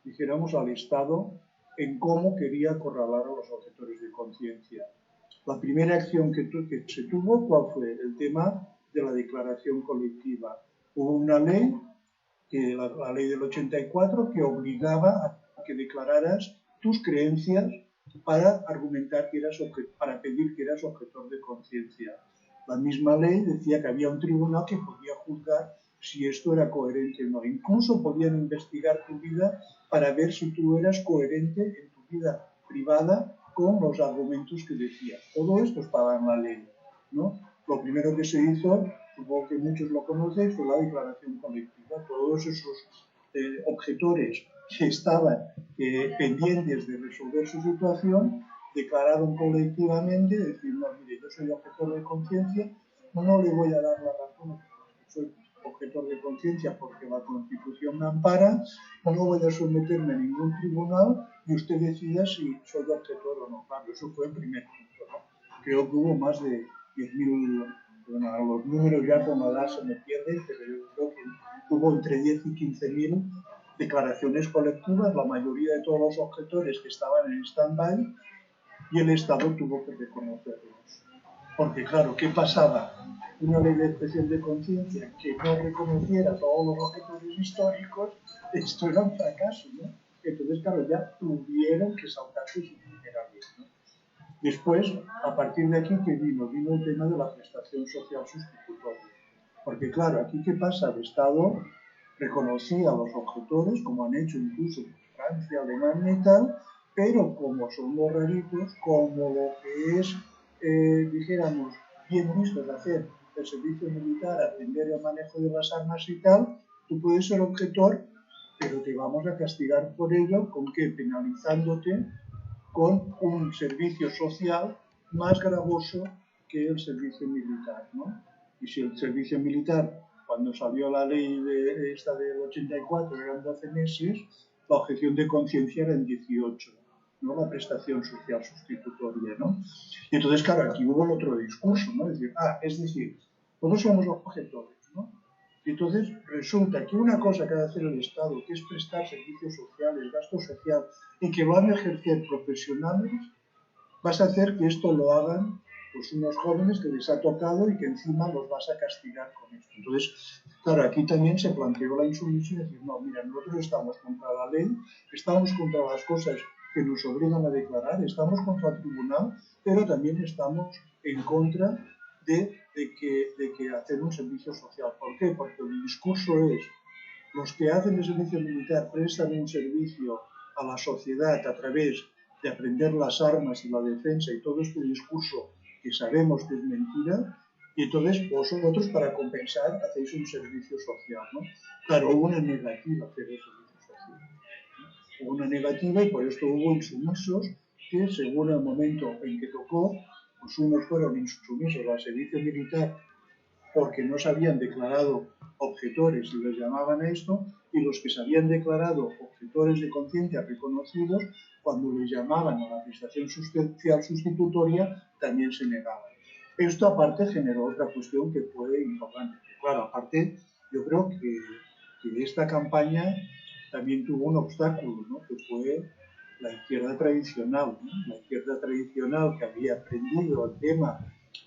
dijéramos, al Estado en cómo quería acorralar a los objetores de conciencia. La primera acción que se tuvo, ¿cuál fue? El tema de la declaración colectiva. Hubo una ley, la ley del 84, que obligaba a que declararas tus creencias para argumentar que para pedir que eras objetor de conciencia. La misma ley decía que había un tribunal que podía juzgar si esto era coherente o no. Incluso podían investigar tu vida para ver si tú eras coherente en tu vida privada con los argumentos que decías. Todo esto estaba en la ley, ¿no? Lo primero que se hizo, supongo que muchos lo conocen, fue la declaración colectiva. Todos esos objetores que estaban pendientes de resolver su situación declararon colectivamente, decir, no, mire, yo soy objetor de conciencia, no le voy a dar la razón, soy objetor de conciencia porque la Constitución me ampara, no voy a someterme a ningún tribunal y usted decida si soy objetor o no. Claro, eso fue el primer punto, ¿no? Creo que hubo más de 10.000, bueno, a los números ya con la edad se me pierden, pero yo creo que hubo entre 10 y 15.000 declaraciones colectivas, la mayoría de todos los objetores que estaban en stand-by, y el Estado tuvo que reconocerlos. Porque claro, ¿qué pasaba? Una ley de expresión de conciencia que no reconociera a todos los objetores históricos, esto era un fracaso, ¿no? Entonces, claro, ya tuvieron que saltarse su primera ley, ¿no? Después, a partir de aquí, ¿qué vino? Vino el tema de la prestación social sustitutoria. Porque claro, aquí ¿qué pasa? El Estado reconocía a los objetores, como han hecho incluso Francia, Alemania y tal, pero como son los raritos, como lo que es, dijéramos, bien visto de hacer el servicio militar, aprender el manejo de las armas y tal, tú puedes ser objetor, pero te vamos a castigar por ello, ¿con qué? Penalizándote con un servicio social más gravoso que el servicio militar, ¿no? Y si el servicio militar, cuando salió la ley esta del 84, eran 12 meses, la objeción de conciencia era en 18, ¿no? La prestación social sustitutoria, ¿no? Y entonces, claro, aquí hubo el otro discurso, ¿no? Es decir, todos somos objetores, ¿no? Y entonces resulta que una cosa que ha de hacer el Estado, que es prestar servicios sociales, gasto social, y que van a ejercer profesionales, vas a hacer que esto lo hagan pues unos jóvenes que les ha tocado y que encima los vas a castigar con esto. Entonces, claro, aquí también se planteó la insumisión y decir, no, mira, nosotros estamos contra la ley, estamos contra las cosas que nos obligan a declarar, estamos contra el tribunal, pero también estamos en contra de que hacer un servicio social. ¿Por qué? Porque el discurso es, los que hacen el servicio militar prestan un servicio a la sociedad a través de aprender las armas y la defensa y todo este discurso que sabemos que es mentira, y entonces vosotros para compensar hacéis un servicio social, ¿no? Claro, hubo una negativa a hacer el servicio social. Hubo una negativa y por esto hubo insumisos que según el momento en que tocó, pues unos fueron insumisos al servicio militar porque no se habían declarado objetores y les llamaban a esto, y los que se habían declarado objetores de conciencia reconocidos, cuando les llamaban a la prestación social sustitutoria, también se negaban. Esto aparte generó otra cuestión que fue importante. Claro, aparte, yo creo que esta campaña también tuvo un obstáculo, ¿no? Que fue la izquierda tradicional, ¿no? La izquierda tradicional que había aprendido el tema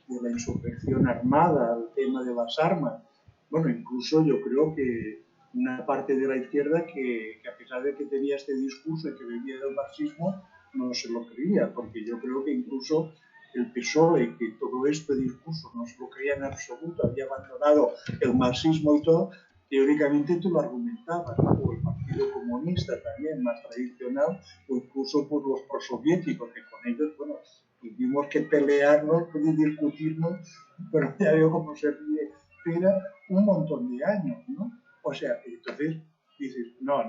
de la insurrección armada, el tema de las armas. Bueno, incluso yo creo que una parte de la izquierda que a pesar de que tenía este discurso y que vivía del marxismo, no se lo creía, porque yo creo que incluso el PSOE, que todo este discurso no se lo creía en absoluto, había abandonado el marxismo y todo, teóricamente tú lo argumentabas, ¿no? O el Partido Comunista también, más tradicional, o incluso por los prosoviéticos, que con ellos, bueno, tuvimos que pelearnos, discutirnos, pero ya veo cómo se ríe, era un montón de años, ¿no? O sea, entonces dices, no,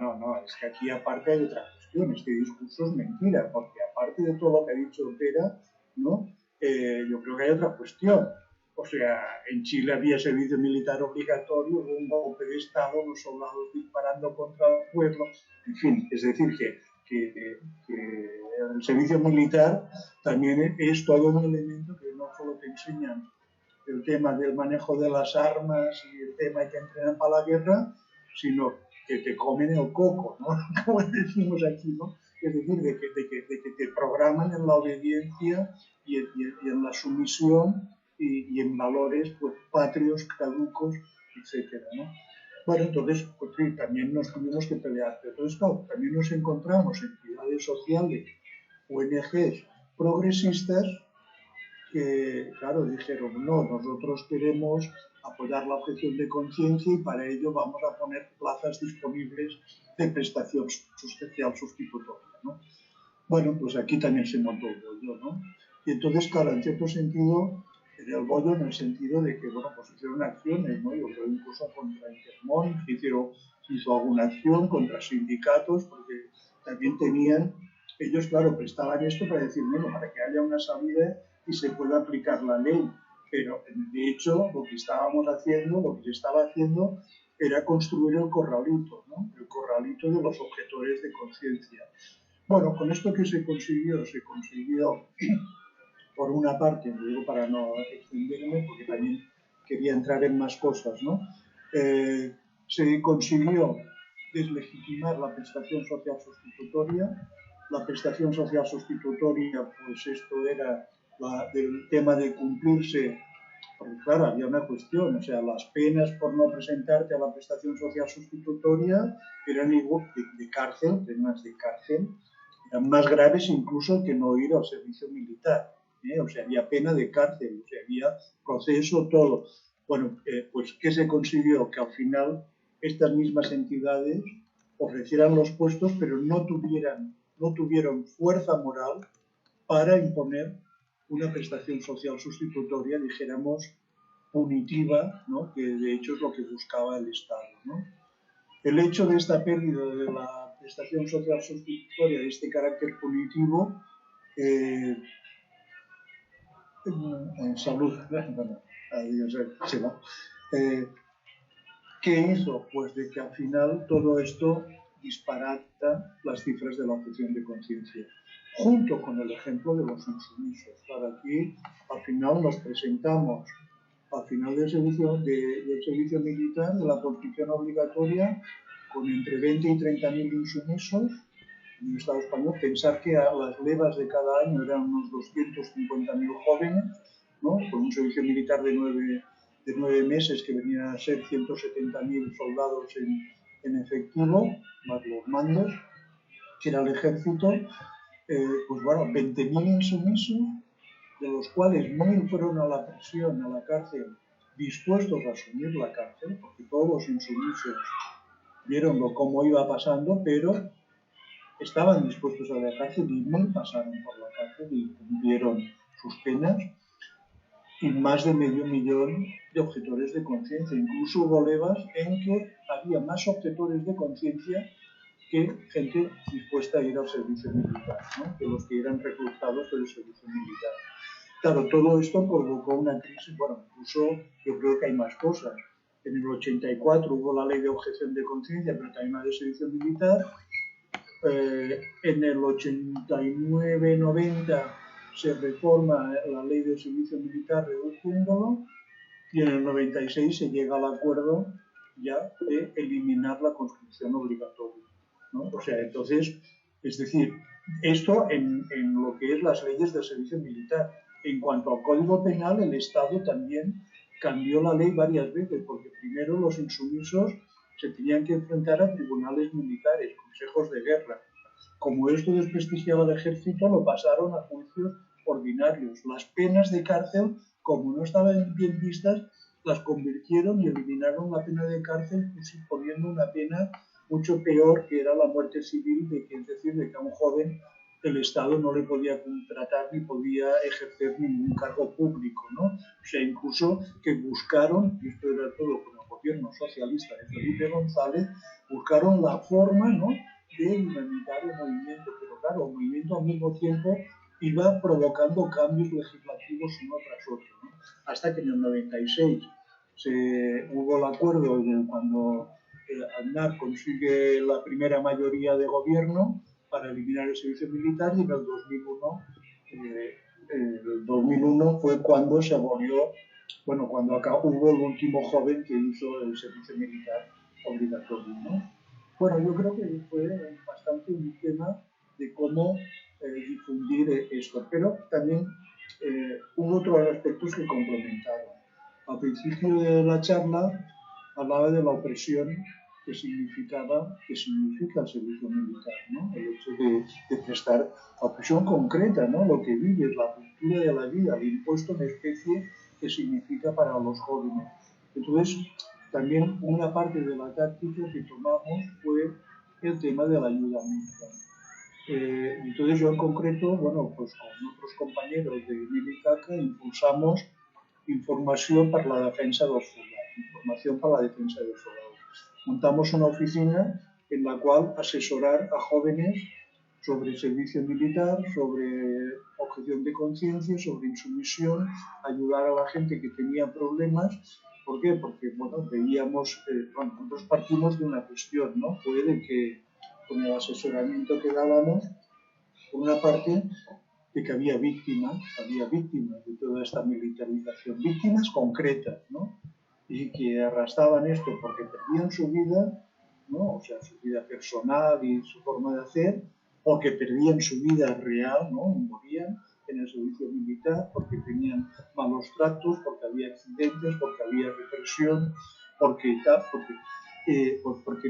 es que aquí aparte hay otra cuestión, este discurso es mentira, porque aparte de todo lo que ha dicho Pera, ¿no? yo creo que hay otra cuestión. O sea, en Chile había servicio militar obligatorio, hubo un golpe de Estado, los soldados disparando contra el pueblo, en fin, es decir, que el servicio militar también es todo un elemento que no solo te enseñan el tema del manejo de las armas y el tema que entrenan para la guerra, sino que te comen el coco, ¿no? Como decimos aquí, ¿no? Es decir, de que te programan en la obediencia y en la sumisión y en valores pues, patrios, caducos, etcétera, ¿no? Bueno, entonces, pues sí, también nos tuvimos que pelear. Pero entonces, claro, también nos encontramos entidades sociales, ONGs progresistas, que, claro, dijeron, no, nosotros queremos apoyar la objeción de conciencia y para ello vamos a poner plazas disponibles de prestación social sustitutoria, ¿no? Bueno, pues aquí también se montó el bollo, ¿no? Y entonces, claro, en cierto sentido, el bollo en el sentido de que, bueno, pues hicieron acciones, ¿no? Yo creo incluso contra Intermón, hizo alguna acción contra sindicatos, porque también tenían, ellos, claro, prestaban esto para decir, bueno, para que haya una salida y se pueda aplicar la ley. Pero, de hecho, lo que se estaba haciendo era construir el corralito, ¿no? El corralito de los objetores de conciencia. Bueno, con esto que se consiguió, por una parte, lo digo para no extenderme, porque también quería entrar en más cosas, ¿no? Se consiguió deslegitimar la prestación social sustitutoria. La prestación social sustitutoria, pues esto era del tema de cumplirse, porque claro, había una cuestión, o sea, las penas por no presentarte a la prestación social sustitutoria eran igual de cárcel, penas de cárcel, eran más graves incluso que no ir al servicio militar. O sea, había pena de cárcel, o sea, había proceso, todo. Bueno, pues ¿qué se consiguió? Que al final estas mismas entidades ofrecieran los puestos, pero no tuvieron fuerza moral para imponer una prestación social sustitutoria, dijéramos, punitiva, ¿no? Que de hecho es lo que buscaba el Estado, ¿no? El hecho de esta pérdida de la prestación social sustitutoria, de este carácter punitivo, en salud, bueno, adiós, se va. ¿Qué hizo? Pues de que al final todo esto disparata las cifras de la objeción de conciencia, junto con el ejemplo de los insumisos. Para aquí, al final nos presentamos, al final del servicio militar, de la conscripción obligatoria, con entre 20 y 30.000 insumisos en el Estado español. Pensar que a las levas de cada año eran unos 250.000 jóvenes, ¿no? Con un servicio militar de 9 meses que venían a ser 170.000 soldados en efectivo, más los mandos, que era el ejército. Pues bueno, 20.000 insumisos, de los cuales 1.000 fueron a la prisión, a la cárcel, dispuestos a asumir la cárcel, porque todos los insumisos vieron cómo iba pasando, pero estaban dispuestos a la cárcel y 1.000 pasaron por la cárcel y cumplieron sus penas, y más de 500.000 de objetores de conciencia. Incluso hubo levas en que había más objetores de conciencia que gente dispuesta a ir al servicio militar, ¿no? Que los que eran reclutados por el servicio militar. Claro, todo esto provocó una crisis. Bueno, incluso yo creo que hay más cosas. En el 84 hubo la ley de objeción de conciencia, pero también la de servicio militar. En el 89-90 se reforma la ley de servicio militar reduciéndolo, y en el 96 se llega al acuerdo ya de eliminar la conscripción obligatoria, ¿no? O sea, entonces, es decir, esto en lo que es las leyes del servicio militar. En cuanto al Código Penal, el Estado también cambió la ley varias veces, porque primero los insumisos se tenían que enfrentar a tribunales militares, consejos de guerra. Como esto desprestigiaba al ejército, lo pasaron a juicios ordinarios. Las penas de cárcel, como no estaban bien vistas, las convirtieron y eliminaron la pena de cárcel, pues, poniendo una pena mucho peor, que era la muerte civil, es decir, de que a un joven el Estado no le podía contratar ni podía ejercer ningún cargo público, ¿no? O sea, incluso que buscaron, y esto era todo con el gobierno socialista de Felipe González, buscaron la forma, ¿no?, de dinamitar el movimiento, pero claro, el movimiento al mismo tiempo iba provocando cambios legislativos uno tras otro, ¿no? Hasta que en el 96 hubo el acuerdo de cuando Aznar consigue la primera mayoría de gobierno para eliminar el servicio militar, y en el 2001 fue cuando se abolió, bueno, cuando acá hubo el último joven que hizo el servicio militar obligatorio, ¿no? Bueno, yo creo que fue bastante un tema de cómo difundir esto, pero también hubo otros aspectos que complementaron. Al principio de la charla hablaba de la opresión que significa el servicio militar, ¿no? El hecho de prestar opresión concreta, ¿no? Lo que vives, la cultura de la vida, el impuesto en especie que significa para los jóvenes. Entonces, también una parte de la táctica que tomamos fue el tema de la ayuda mutua. Entonces yo en concreto, bueno, pues con otros compañeros de Milicaca impulsamos información para la defensa del soldado, Montamos una oficina en la cual asesorar a jóvenes sobre servicio militar, sobre objeción de conciencia, sobre insumisión, ayudar a la gente que tenía problemas. ¿Por qué? Porque, bueno, veíamos, nosotros partimos de una cuestión, ¿no? Fue de que con el asesoramiento que dábamos, por una parte, de que había víctimas de toda esta militarización, víctimas concretas, ¿no? Y que arrastraban esto porque perdían su vida, ¿no? O sea, su vida personal y su forma de hacer, porque perdían su vida real, ¿no? Y morían en el servicio militar, porque tenían malos tratos, porque había accidentes, porque había represión, porque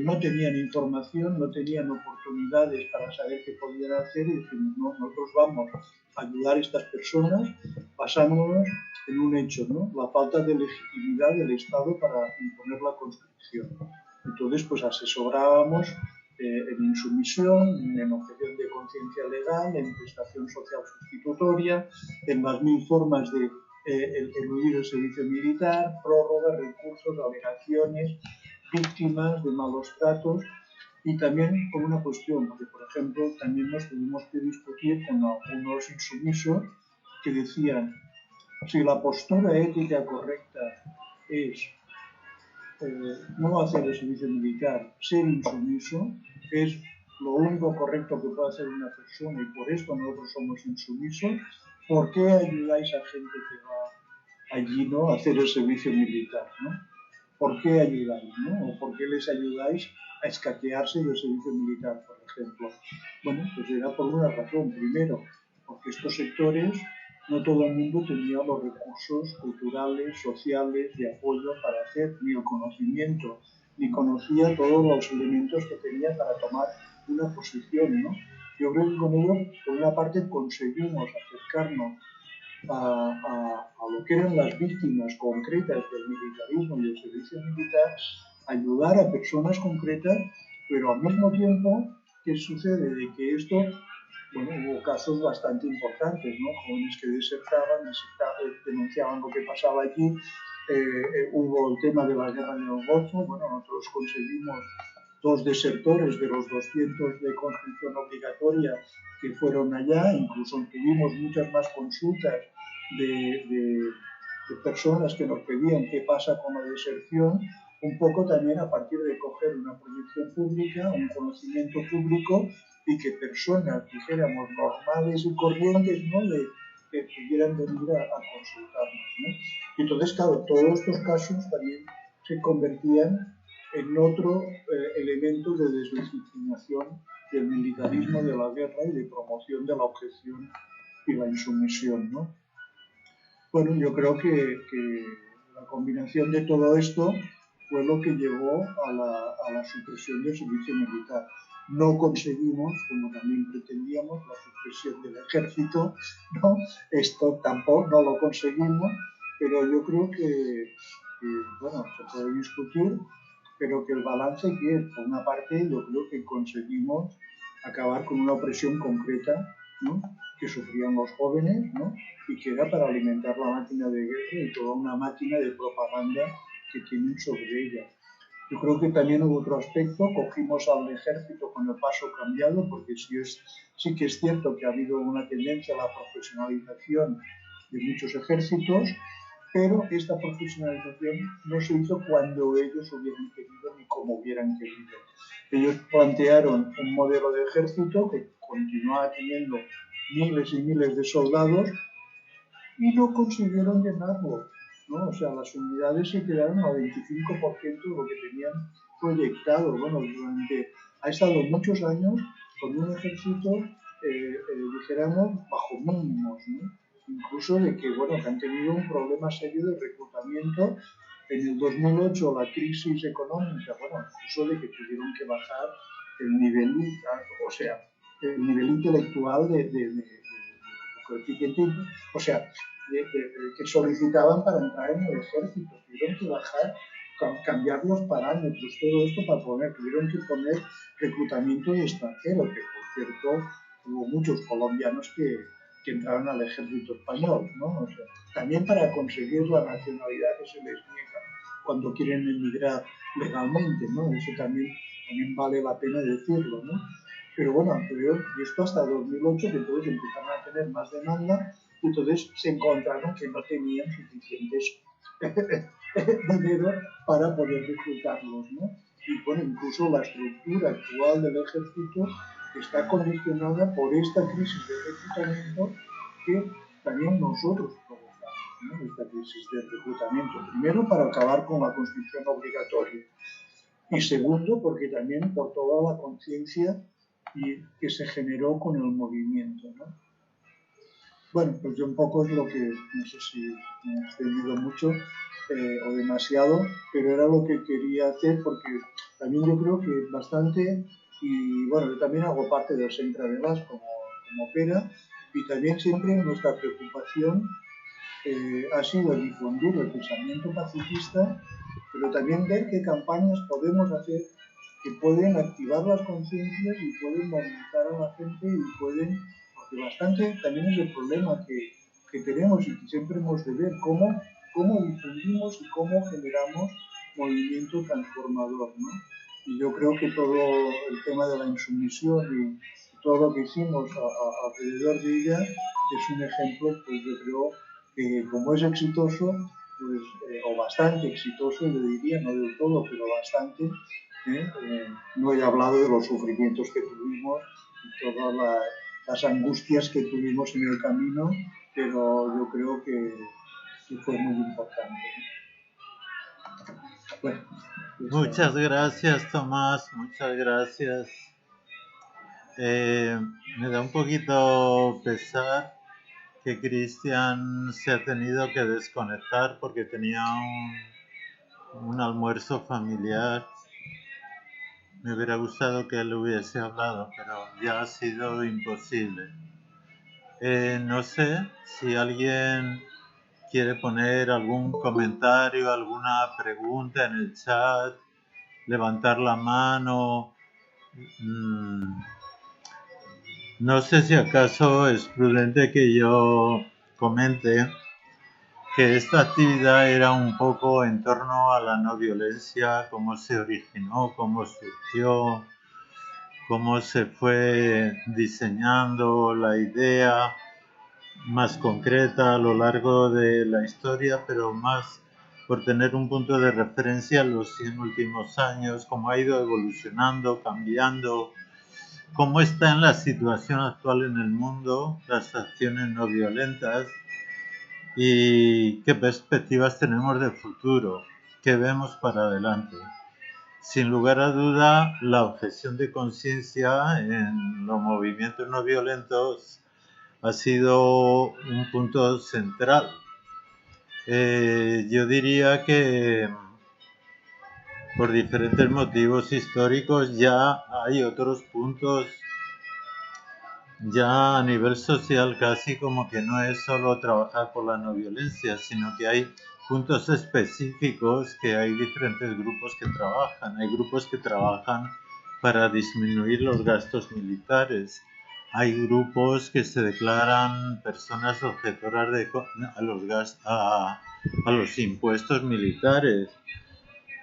no tenían información, no tenían oportunidades para saber qué podían hacer, y decimos, no, nosotros vamos a ayudar a estas personas basándonos en un hecho, ¿no? La falta de legitimidad del Estado para imponer la conscripción. Entonces, pues asesorábamos en insumisión, en objeción de conciencia legal, en prestación social sustitutoria, en las 1000 formas de eludir el servicio militar, prórrogas, recursos, alegaciones, víctimas de malos tratos, y también con una cuestión, porque por ejemplo también nos tuvimos que discutir con algunos insumisos que decían, si la postura ética correcta es no hacer el servicio militar, ser insumiso, es lo único correcto que puede hacer una persona, y por esto nosotros somos insumisos, ¿por qué ayudáis a gente que va allí, ¿no?, a hacer el servicio militar, ¿no? ¿Por qué ayudáis, ¿no? ¿O por qué les ayudáis a escaquearse del servicio militar, por ejemplo? Bueno, pues era por una razón. Primero, porque estos sectores, no todo el mundo tenía los recursos culturales, sociales, de apoyo para hacer ni el conocimiento, ni conocía todos los elementos que tenía para tomar una posición, ¿no? Yo creo que con ello, por una parte, conseguimos acercarnos a lo que eran las víctimas concretas del militarismo y del servicio militar, ayudar a personas concretas, pero al mismo tiempo, ¿qué sucede? De que esto, bueno, hubo casos bastante importantes, ¿no? Jóvenes que desertaban, denunciaban lo que pasaba allí, hubo el tema de la guerra del Golfo, bueno, nosotros conseguimos 2 desertores de los 200 de conscripción obligatoria que fueron allá, incluso tuvimos muchas más consultas de personas que nos pedían qué pasa con la deserción, un poco también a partir de coger una proyección pública, un conocimiento público, y que personas, dijéramos, normales y corrientes, ¿no?, que pudieran venir a consultarnos, ¿no? Y entonces, claro, todos estos casos también se convertían en otro elemento de deslegitimación del militarismo, de la guerra y de promoción de la objeción y la insumisión, ¿no? Bueno, yo creo que la combinación de todo esto fue lo que llevó a la supresión del servicio militar. No conseguimos, como también pretendíamos, la supresión del ejército, ¿no? Esto tampoco no lo conseguimos, pero yo creo que bueno, se puede discutir, pero que el balance que es, por una parte, yo creo que conseguimos acabar con una opresión concreta, ¿no?, que sufrían los jóvenes, ¿no?, y que era para alimentar la máquina de guerra y toda una máquina de propaganda que tienen sobre ella. Yo creo que también hubo otro aspecto, cogimos al ejército con el paso cambiado, porque sí que es cierto que ha habido una tendencia a la profesionalización de muchos ejércitos, pero esta profesionalización no se hizo cuando ellos hubieran querido ni como hubieran querido. Ellos plantearon un modelo de ejército que continuaba teniendo miles y miles de soldados y no consiguieron llenarlo, ¿no? O sea, las unidades se quedaron al 25% de lo que tenían proyectado. Bueno, ha estado muchos años con un ejército, dijéramos, bajo mínimos, ¿no? Incluso de que, bueno, que han tenido un problema serio de reclutamiento. En el 2008, la crisis económica, bueno, incluso de que tuvieron que bajar el nivel, o sea, el nivel intelectual coeficiente, o sea, que solicitaban para entrar en el ejército. Tuvieron que bajar, cambiar los parámetros, todo esto tuvieron que poner reclutamiento de extranjero, que por cierto hubo muchos colombianos que entraron al ejército español, ¿no? O sea, también para conseguir la nacionalidad que se les niega cuando quieren emigrar legalmente, ¿no? Eso también vale la pena decirlo, ¿no? Pero bueno, y esto hasta 2008, que entonces empezaron a tener más demanda, y entonces se encontraron que no tenían suficientes dinero para poder reclutarlos, ¿no? Y bueno, incluso la estructura actual del ejército está condicionada por esta crisis de reclutamiento que también nosotros provocamos, ¿no? Esta crisis de reclutamiento. Primero, para acabar con la conscripción obligatoria. Y segundo, porque también por toda la conciencia que se generó con el movimiento, ¿no? Bueno, pues yo un poco es lo que, no sé si me he extendido mucho o demasiado, pero era lo que quería hacer porque también yo creo que bastante, y bueno, yo también hago parte del Centre de las como Pera, y también siempre nuestra preocupación ha sido difundir el pensamiento pacifista, pero también ver qué campañas podemos hacer que pueden activar las conciencias y pueden movilizar a la gente y pueden, porque bastante también es el problema que tenemos y que siempre hemos de ver, cómo difundimos y cómo generamos movimiento transformador, ¿no? Y yo creo que todo el tema de la insumisión y todo lo que hicimos alrededor de ella es un ejemplo, pues yo creo que como es exitoso, pues, o bastante exitoso, yo diría, no del todo, pero bastante, no he hablado de los sufrimientos que tuvimos y todas las angustias que tuvimos en el camino, pero yo creo que fue muy importante. Bueno, muchas gracias, Tomás, muchas gracias. Me da un poquito pesar que Cristian se ha tenido que desconectar porque tenía un almuerzo familiar. Me hubiera gustado que él hubiese hablado, pero ya ha sido imposible. No sé si alguien quiere poner algún comentario, alguna pregunta en el chat, levantar la mano. No sé si acaso es prudente que yo comente que esta actividad era un poco en torno a la no violencia, cómo se originó, cómo surgió, cómo se fue diseñando la idea más concreta a lo largo de la historia, pero más por tener un punto de referencia en los 100 últimos años, cómo ha ido evolucionando, cambiando, cómo está en la situación actual en el mundo, las acciones no violentas y qué perspectivas tenemos de futuro, qué vemos para adelante. Sin lugar a duda, la objeción de conciencia en los movimientos no violentos ha sido un punto central. Yo diría que por diferentes motivos históricos ya hay otros puntos, ya a nivel social casi como que no es solo trabajar por la no violencia, sino que hay puntos específicos que hay diferentes grupos que trabajan. Hay grupos que trabajan para disminuir los gastos militares. Hay grupos que se declaran personas objetoras a los impuestos militares.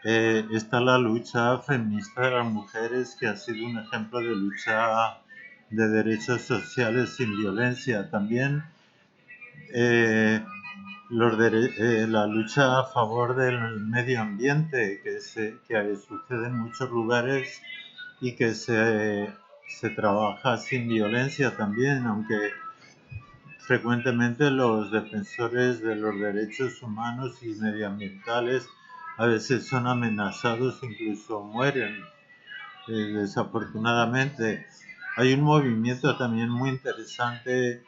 está la lucha feminista de las mujeres, que ha sido un ejemplo de lucha de derechos sociales sin violencia. También la lucha a favor del medio ambiente, que sucede en muchos lugares y que se trabaja sin violencia también, aunque frecuentemente los defensores de los derechos humanos y medioambientales a veces son amenazados, incluso mueren. Desafortunadamente, hay un movimiento también muy interesante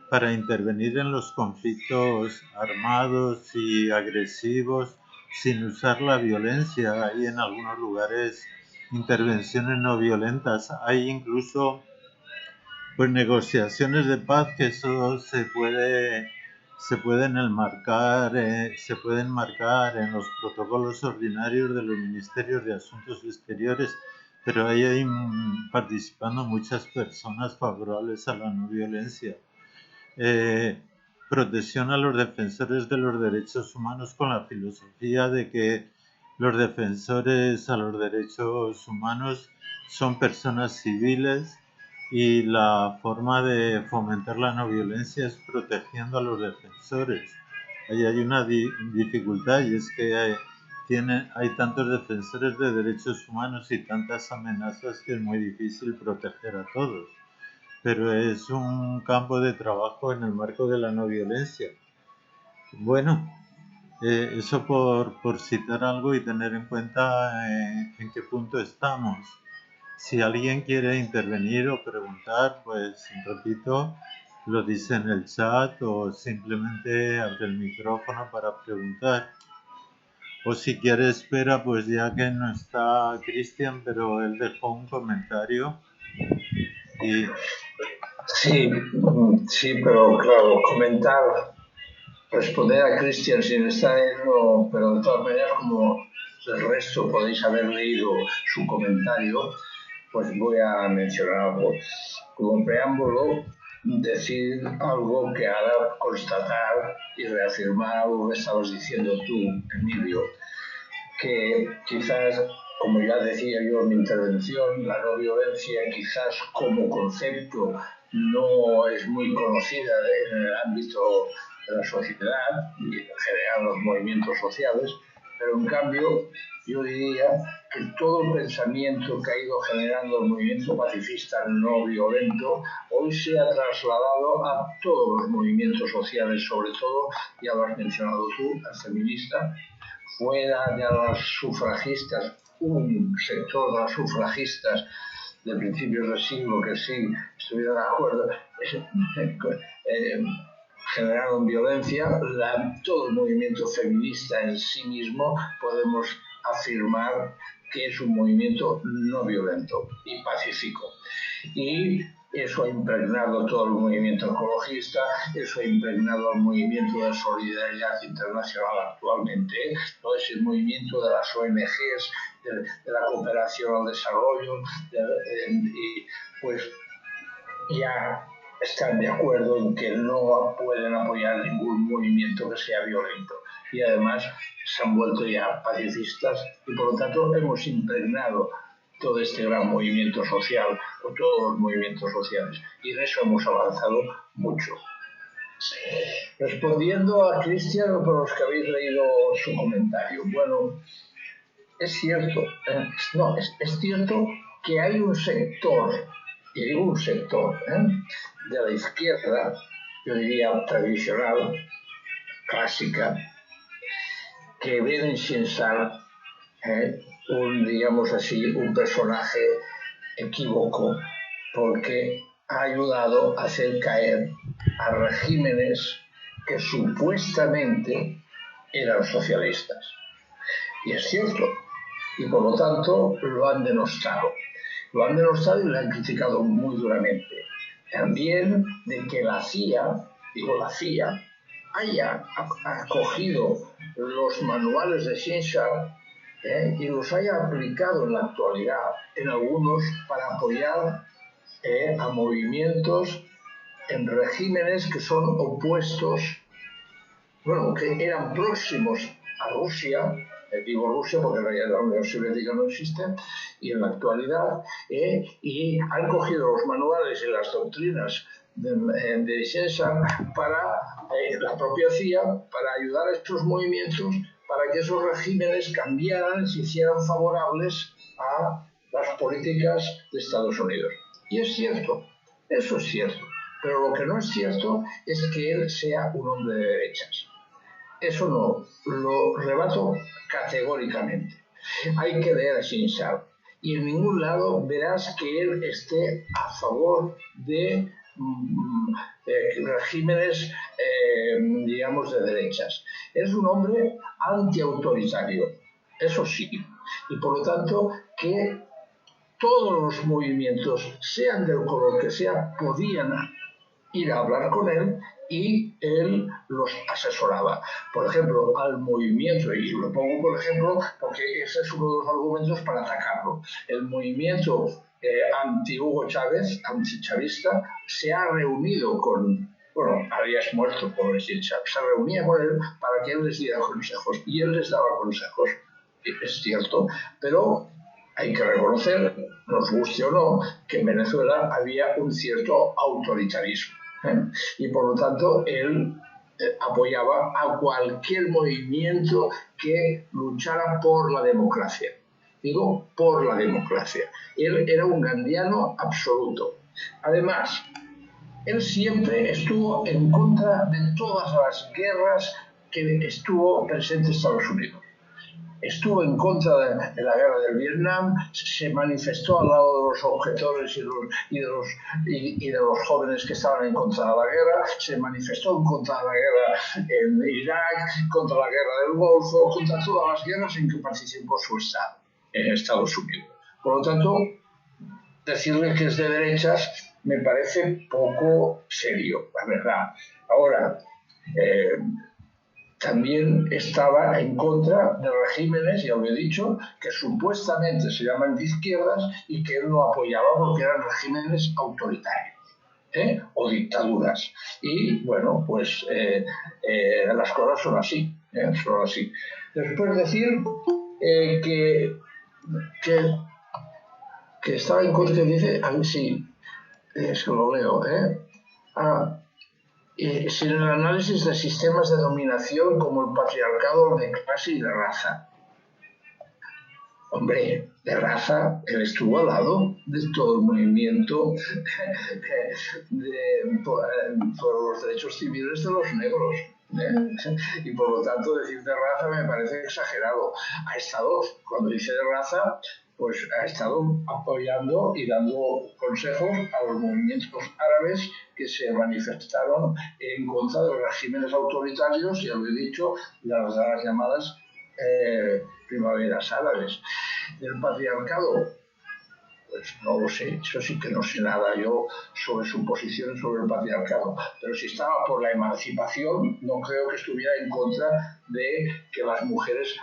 para intervenir en los conflictos armados y agresivos sin usar la violencia. Hay en algunos lugares intervenciones no violentas. Hay incluso pues negociaciones de paz, que eso se pueden enmarcar en los protocolos ordinarios de los ministerios de Asuntos Exteriores, pero ahí hay participando muchas personas favorables a la no violencia. Protección a los defensores de los derechos humanos, con la filosofía de que los defensores a los derechos humanos son personas civiles, y la forma de fomentar la no violencia es protegiendo a los defensores. Ahí hay una dificultad, y es que hay tantos defensores de derechos humanos y tantas amenazas que es muy difícil proteger a todos. Pero es un campo de trabajo en el marco de la no violencia. Bueno, eso por citar algo y tener en cuenta en qué punto estamos. Si alguien quiere intervenir o preguntar, pues repito, lo dice en el chat o simplemente abre el micrófono para preguntar. O si quiere espera, pues ya que no está Cristian, pero él dejó un comentario. Sí, pero claro, responder a Cristian sin estar en no, pero de todas maneras, como el resto podéis haber leído su comentario, pues voy a mencionar algo. Como preámbulo, decir algo que hará constatar y reafirmar algo que estabas diciendo tú, Emilio, que quizás, como ya decía yo en mi intervención, la no violencia quizás como concepto no es muy conocida en el ámbito de la sociedad y en general los movimientos sociales, pero en cambio yo diría que todo el pensamiento que ha ido generando el movimiento pacifista no violento hoy se ha trasladado a todos los movimientos sociales, sobre todo, ya lo has mencionado tú, al feminista, fuera de las sufragistas, un sector de las sufragistas de principios del siglo que sí estuviera de acuerdo, generaron violencia. Todo el movimiento feminista en sí mismo podemos afirmar que es un movimiento no violento y pacífico. Y eso ha impregnado todo el movimiento ecologista, eso ha impregnado el movimiento de solidaridad internacional actualmente, todo ese movimiento de las ONGs, de la cooperación al desarrollo, y pues ya están de acuerdo en que no pueden apoyar ningún movimiento que sea violento. Y además se han vuelto ya pacifistas y por lo tanto hemos impregnado todo este gran movimiento social o todos los movimientos sociales, y en eso hemos avanzado mucho. Respondiendo a Cristian, por los que habéis leído su comentario, bueno, es cierto, es cierto que hay un sector, y digo un sector, de la izquierda, yo diría tradicional, clásica, que ven en Xinsal digamos así, un personaje equívoco, porque ha ayudado a hacer caer a regímenes que supuestamente eran socialistas. Y es cierto, y por lo tanto lo han denostado. Lo han denostado y lo han criticado muy duramente. También de que la CIA haya acogido los manuales de Xinsal y los haya aplicado en la actualidad en algunos para apoyar a movimientos en regímenes que son opuestos, bueno, que eran próximos a Rusia, digo Rusia porque en realidad la Unión Soviética no existe, y en la actualidad, y han cogido los manuales y las doctrinas de César para la propia CIA, para ayudar a estos movimientos, para que esos regímenes cambiaran y se hicieran favorables a las políticas de Estados Unidos. Y es cierto, eso es cierto, pero lo que no es cierto es que él sea un hombre de derechas. Eso no, lo rebato categóricamente. Hay que leer a Shinshar y en ningún lado verás que él esté a favor de regímenes, digamos, de derechas. Es un hombre antiautoritario, eso sí, y por lo tanto que todos los movimientos, sean del color que sea, podían ir a hablar con él y él los asesoraba. Por ejemplo, al movimiento, y lo pongo por ejemplo porque ese es uno de los argumentos para atacarlo, el movimiento anti-Hugo Chávez, antichavista, se ha reunido con, bueno, habías muerto, por decir, se reunía con él para que él les diera consejos, y él les daba consejos, es cierto, pero hay que reconocer, nos guste o no, que en Venezuela había un cierto autoritarismo. Y por lo tanto él apoyaba a cualquier movimiento que luchara por la democracia. Digo, por la democracia. Él era un gandiano absoluto. Además, él siempre estuvo en contra de todas las guerras que estuvo presente Estados Unidos. Estuvo en contra de la guerra del Vietnam, se manifestó al lado de los objetores y de los jóvenes que estaban en contra de la guerra, se manifestó en contra de la guerra en Irak, contra la guerra del Golfo, contra todas las guerras en que participó su Estado, en Estados Unidos. Por lo tanto, decirle que es de derechas me parece poco serio, la verdad. Ahora, también estaba en contra de regímenes, ya lo he dicho, que supuestamente se llaman de izquierdas y que él no apoyaba porque eran regímenes autoritarios o dictaduras. Y bueno, pues las cosas son así, son así. Después decir que estaba en contra, que dice, a ver si es que lo leo, sin el análisis de sistemas de dominación como el patriarcado de clase y de raza. Hombre, de raza, él estuvo al lado de todo el movimiento por los derechos civiles de los negros. Y por lo tanto decir de raza me parece exagerado. Ha estado, cuando dice de raza, pues ha estado apoyando y dando consejos a los movimientos árabes que se manifestaron en contra de los regímenes autoritarios, ya lo he dicho, las llamadas primaveras árabes. El patriarcado, pues no lo sé, eso sí que no sé nada yo sobre su posición sobre el patriarcado, pero si estaba por la emancipación, no creo que estuviera en contra de que las mujeres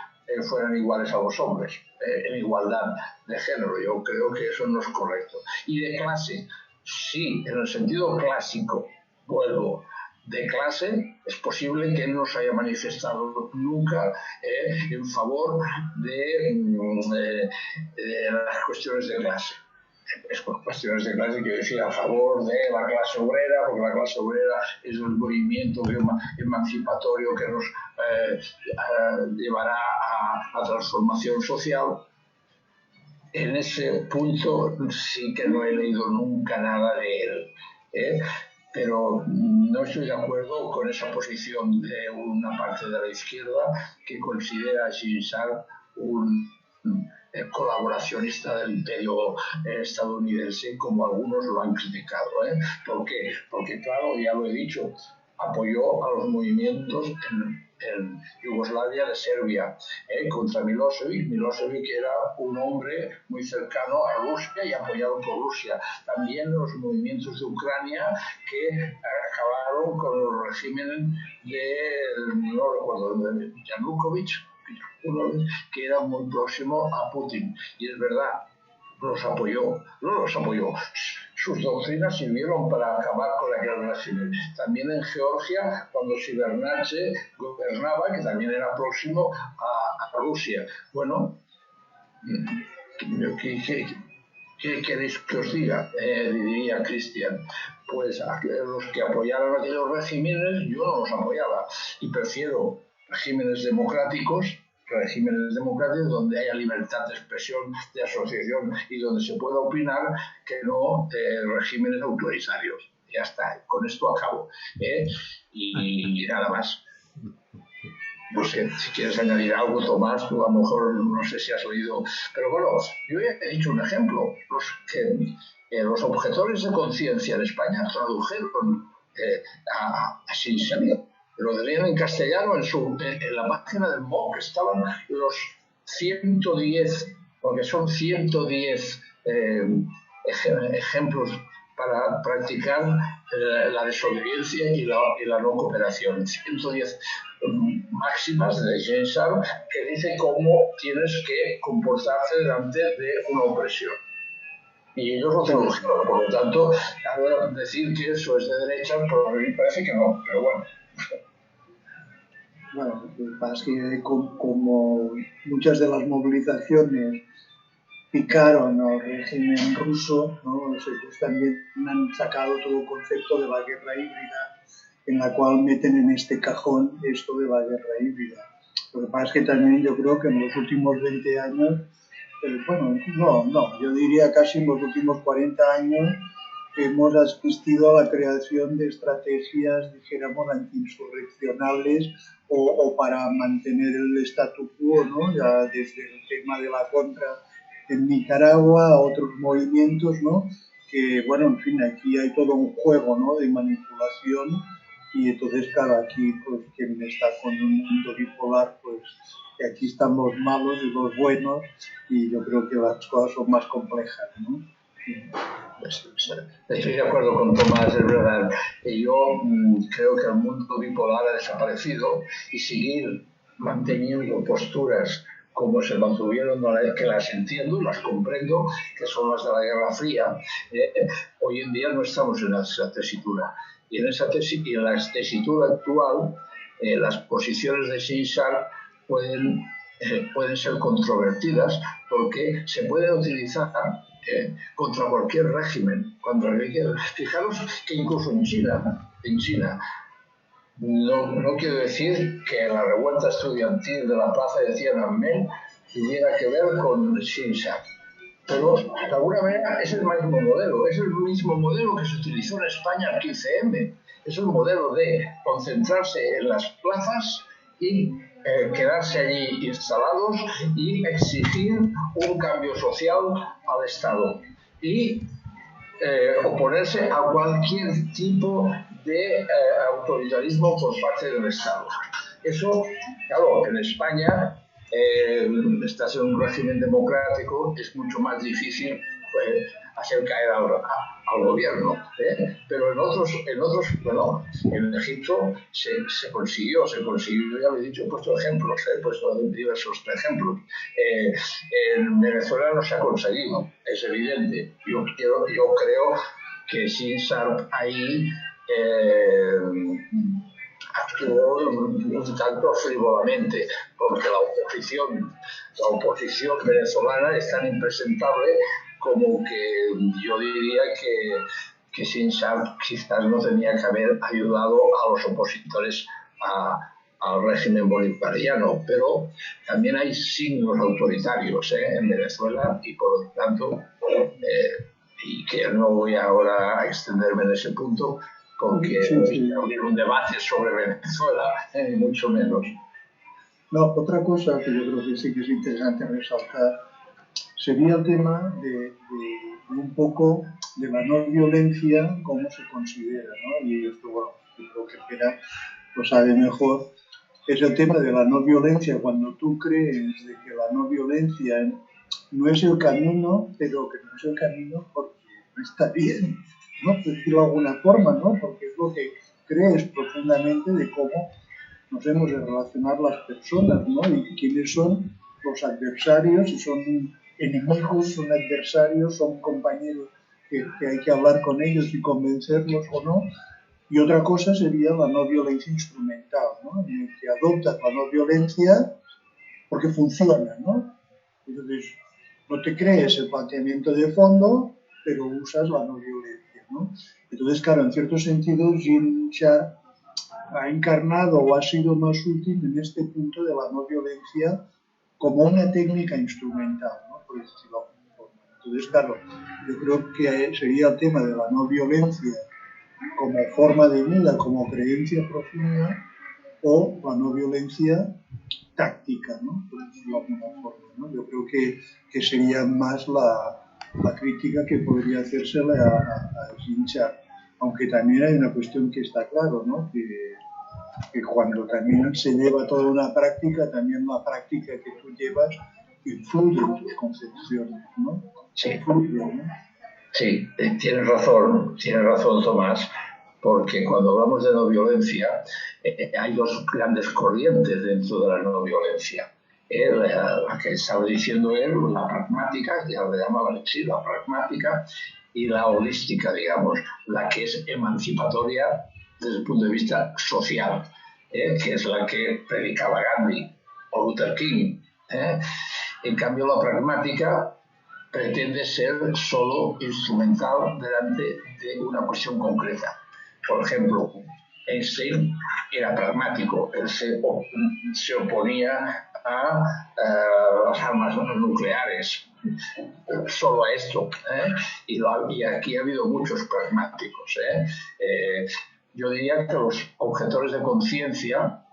fueran iguales a los hombres, en igualdad de género. Yo creo que eso no es correcto. Y de clase, sí, en el sentido clásico, vuelvo, de clase, es posible que no se haya manifestado nunca en favor de las cuestiones de clase. Es por cuestiones de clase que decía a favor de la clase obrera, porque la clase obrera es el movimiento emancipatorio que nos llevará a transformación social. En ese punto sí que no he leído nunca nada de él, pero no estoy de acuerdo con esa posición de una parte de la izquierda que considera a Shinshar un colaboracionista del imperio estadounidense, como algunos lo han criticado. ¿Por qué? Porque, claro, ya lo he dicho, apoyó a los movimientos en Yugoslavia de Serbia contra Milosevic. Milosevic era un hombre muy cercano a Rusia y apoyado por Rusia. También los movimientos de Ucrania que acabaron con los regímenes no recuerdo, de Yanukovych, que era muy próximo a Putin. Y es verdad, no los apoyó. Sus doctrinas sirvieron para acabar con aquel régimen. También en Georgia, cuando Shevardnadze gobernaba, que también era próximo a Rusia. Bueno, ¿qué queréis que os diga? Diría Cristian. Pues los que apoyaran aquellos regímenes, yo no los apoyaba. Y prefiero regímenes democráticos donde haya libertad de expresión, de asociación y donde se pueda opinar, que no regímenes autoritarios. Ya está, con esto acabo. Y nada más. No sé, si quieres añadir algo, Tomás, tú a lo mejor no sé si has oído. Pero bueno, yo ya he dicho un ejemplo. Los objetores de conciencia en España tradujeron a Sinsabia. Lo tenían en castellano en la página del MOC estaban los 110, porque son 110 ejemplos para practicar la desobediencia y la no cooperación. 110 máximas de James Sharp que dice cómo tienes que comportarte delante de una opresión. Y ellos lo tradujeron, por lo tanto, ahora decir que eso es de derecha, pero a mí parece que no, pero bueno. Bueno, lo que pasa es que como muchas de las movilizaciones picaron al régimen ruso, ¿no? Pues también han sacado todo el concepto de la guerra híbrida, en la cual meten en este cajón esto de la guerra híbrida. Lo que pasa es que también yo creo que en los últimos 20 años, yo diría casi en los últimos 40 años, hemos asistido a la creación de estrategias, dijéramos, antiinsurreccionales o para mantener el statu quo, ¿no? Ya desde el tema de la contra en Nicaragua a otros movimientos, ¿no? Que, bueno, en fin, aquí hay todo un juego, ¿no? De manipulación y entonces, claro, aquí, pues, quien está con un mundo bipolar, pues, aquí están los malos y los buenos y yo creo que las cosas son más complejas, ¿no? Estoy de acuerdo con Tomás, es verdad. Yo creo que el mundo bipolar ha desaparecido y seguir manteniendo posturas como se mantuvieron, que las entiendo, las comprendo, que son las de la Guerra Fría. Hoy en día no estamos en esa tesitura. Y en la tesitura actual, las posiciones de James Sharp pueden ser controvertidas porque se pueden utilizar contra cualquier régimen. Fijaros que incluso en China, no quiero decir que la revuelta estudiantil de la plaza de Tiananmen tuviera que ver con Xinjiang, pero de alguna manera es el mismo modelo que se utilizó en España el 15M. Es un modelo de concentrarse en las plazas y quedarse allí instalados y exigir un cambio social al Estado y oponerse a cualquier tipo de autoritarismo por parte del Estado. Eso, claro, en España estás en un régimen democrático, es mucho más difícil hacer caer al gobierno, pero en Egipto se consiguió, ya lo he dicho, he puesto ejemplos, he puesto diversos ejemplos. En Venezuela no se ha conseguido, es evidente. Yo creo que James Sharp ahí actuó un tanto frívolamente, porque la oposición venezolana es tan impresentable como que yo diría que James Sharp quizás no tenía que haber ayudado a los opositores al régimen bolivariano, pero también hay signos autoritarios en Venezuela y por lo tanto, y que no voy ahora a extenderme en ese punto, porque no abrir un debate sobre Venezuela, ni mucho menos. No, otra cosa que yo creo que sí que es interesante resaltar sería el tema de un poco de la no violencia, cómo se considera, ¿no? Y esto, bueno, yo creo que Pera lo sabe mejor, es el tema de la no violencia, cuando tú crees de que la no violencia no es el camino, pero que no es el camino porque no está bien, ¿no? Por decirlo de alguna forma, ¿no? Porque es lo que crees profundamente de cómo nos hemos de relacionar las personas, ¿no? Y quiénes son los adversarios, si son enemigos, son adversarios, son compañeros que hay que hablar con ellos y convencerlos o no. Y otra cosa sería la no violencia instrumental, ¿no? En el que adoptas la no violencia porque funciona, ¿no? Entonces, no te crees el planteamiento de fondo, pero usas la no violencia, ¿no? Entonces, claro, en cierto sentido, Jean-Charles ha encarnado o ha sido más útil en este punto de la no violencia como una técnica instrumental, ¿no? Por decirlo de alguna forma. Entonces, claro, yo creo que sería el tema de la no violencia como forma de vida, como creencia profunda, o la no violencia táctica, ¿no? Por decirlo de alguna forma, ¿no? Yo creo que sería más la crítica que podría hacérsele a Jean-Charles. Aunque también hay una cuestión que está claro, ¿no? Que cuando también se lleva toda una práctica, también la práctica que tú llevas influye en tus concepciones, ¿no? Sí. Influye, ¿no? Sí, tienes razón, Tomás, porque cuando hablamos de no violencia, hay dos grandes corrientes dentro de la no violencia. La que estaba diciendo él, la pragmática, ya le llamaban así, la pragmática, y la holística, digamos, la que es emancipatoria desde el punto de vista social, que es la que predicaba Gandhi o Luther King. En cambio, la pragmática pretende ser solo instrumental delante de una cuestión concreta. Por ejemplo, Einstein era pragmático, él se oponía a las armas nucleares, solo a esto, y aquí ha habido muchos pragmáticos. Yo diría que los objetores de conciencia,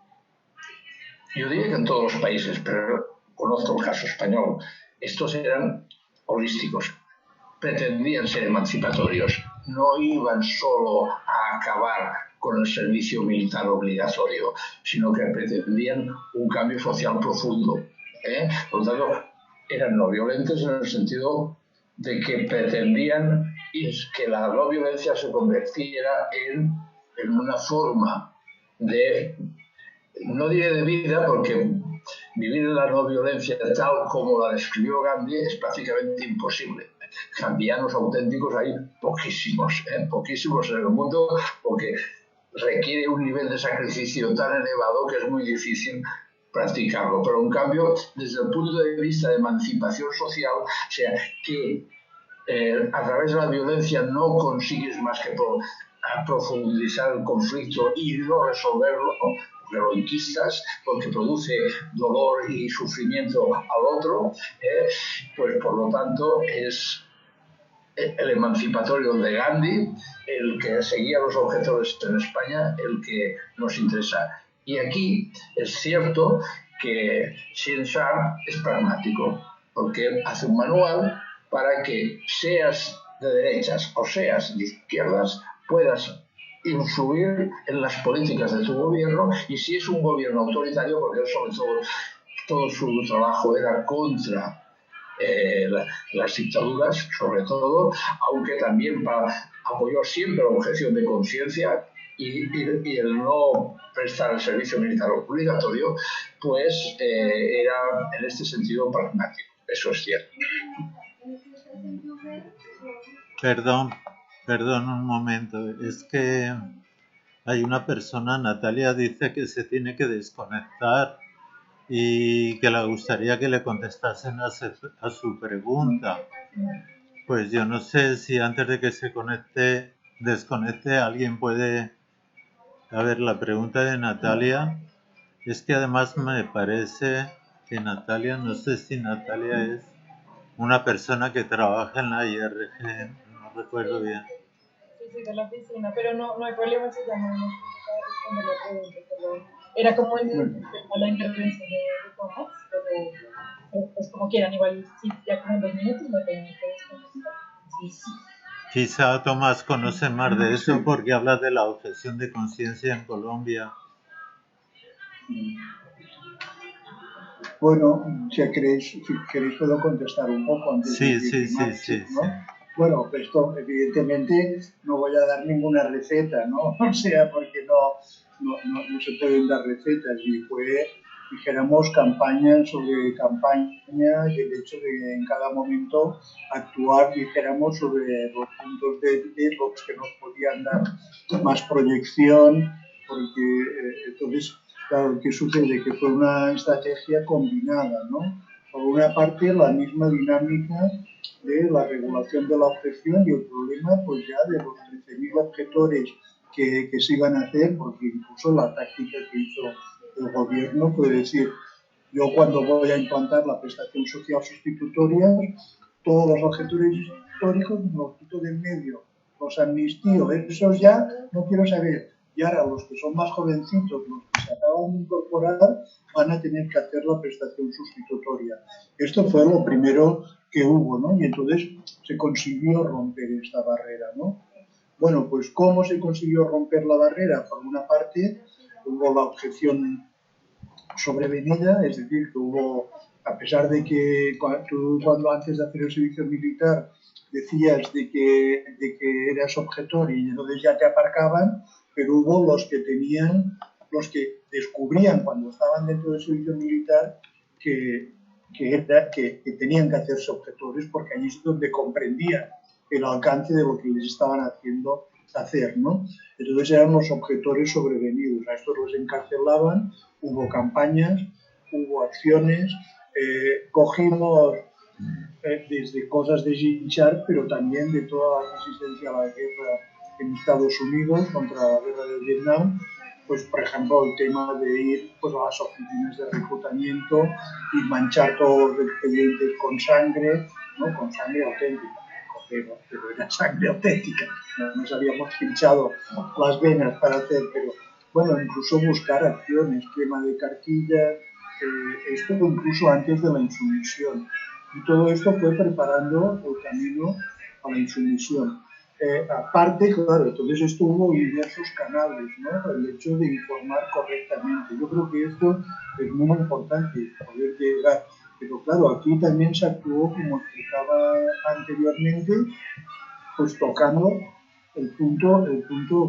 yo diría que en todos los países, pero conozco el caso español, estos eran holísticos, pretendían ser emancipatorios, no iban solo a acabar con el servicio militar obligatorio, sino que pretendían un cambio social profundo. Por lo tanto, eran no violentos en el sentido de que pretendían que la no violencia se convirtiera en una forma de, no diré de vida, porque vivir en la no violencia tal como la describió Gandhi es prácticamente imposible. Gandhianos auténticos hay poquísimos, poquísimos en el mundo, porque requiere un nivel de sacrificio tan elevado que es muy difícil practicarlo. Pero en cambio, desde el punto de vista de emancipación social, o sea, que a través de la violencia no consigues más que profundizar el conflicto y no resolverlo, porque lo inquistas, porque produce dolor y sufrimiento al otro, pues por lo tanto es el emancipatorio de Gandhi, el que seguía los objetores en España, el que nos interesa. Y aquí es cierto que Jean-Charles es pragmático, porque hace un manual para que seas de derechas o seas de izquierdas, puedas influir en las políticas de tu gobierno, y si es un gobierno autoritario, porque sobre todo su trabajo era contra las dictaduras, sobre todo, aunque también apoyó siempre la objeción de conciencia y el no prestar el servicio militar obligatorio, pues era en este sentido pragmático. Eso es cierto. Perdón un momento, es que hay una persona, Natalia, dice que se tiene que desconectar y que le gustaría que le contestasen a su pregunta. Pues yo no sé si antes de que se desconecte, alguien puede... A ver, la pregunta de Natalia es que además me parece que Natalia, no sé si Natalia es una persona que trabaja en la IRG, no recuerdo bien. Sí, de la oficina, pero no hay problema si ya no nos responder la pregunta, perdón. Era como la intervención de Tomás, pero pues como quieran, igual sí, ya como en 2 minutos me tengo que desconectar. Sí. Quizá Tomás conoce más de eso porque habla de la objeción de conciencia en Colombia. Bueno, si queréis puedo contestar un poco antes de Sí. ¿no? Bueno, esto evidentemente no voy a dar ninguna receta, ¿no? O sea, porque no se pueden dar recetas, y fue, dijéramos, campaña sobre campaña, y el hecho de en cada momento actuar, dijéramos, sobre los puntos débiles, los que nos podían dar más proyección, porque entonces claro, ¿qué sucede? Que fue una estrategia combinada, ¿no? Por una parte, la misma dinámica de la regulación de la objeción y el problema, pues ya de los 13.000 objetores que se iban a hacer, porque incluso la táctica que hizo el gobierno fue decir, yo cuando voy a implantar la prestación social sustitutoria, todos los objetores históricos los quito de en medio, los amnistío, esos ya no quiero saber. Y ahora los que son más jovencitos, los que se acaban de incorporar, van a tener que hacer la prestación sustitutoria. Esto fue lo primero que hubo, ¿no? Y entonces se consiguió romper esta barrera, ¿no? Bueno, pues ¿cómo se consiguió romper la barrera? Por una parte, hubo la objeción sobrevenida, es decir, que hubo, a pesar de que tú cuando antes de hacer el servicio militar decías de que eras objetor y entonces ya te aparcaban, pero hubo los que descubrían cuando estaban dentro del servicio militar que tenían que hacerse objetores porque allí es donde comprendían el alcance de lo que les estaban haciendo hacer, ¿no? Entonces eran los objetores sobrevenidos, a estos los encarcelaban, hubo campañas, hubo acciones, cogimos desde cosas de Ginchar, pero también de toda la resistencia a la guerra en Estados Unidos contra la guerra de Vietnam, pues por ejemplo el tema de ir pues, a las oficinas de reclutamiento y manchar todos los expedientes con sangre, ¿no? Con sangre auténtica. Pero era sangre auténtica, no nos habíamos pinchado las venas para hacer, pero bueno, incluso buscar acciones, quema de cartillas, esto incluso antes de la insumisión. Y todo esto fue preparando el camino a la insumisión. Aparte, claro, entonces esto hubo diversos canales, ¿no? El hecho de informar correctamente. Yo creo que esto es muy importante, poder llegar. Pero claro, aquí también se actuó, como explicaba anteriormente, pues tocando el punto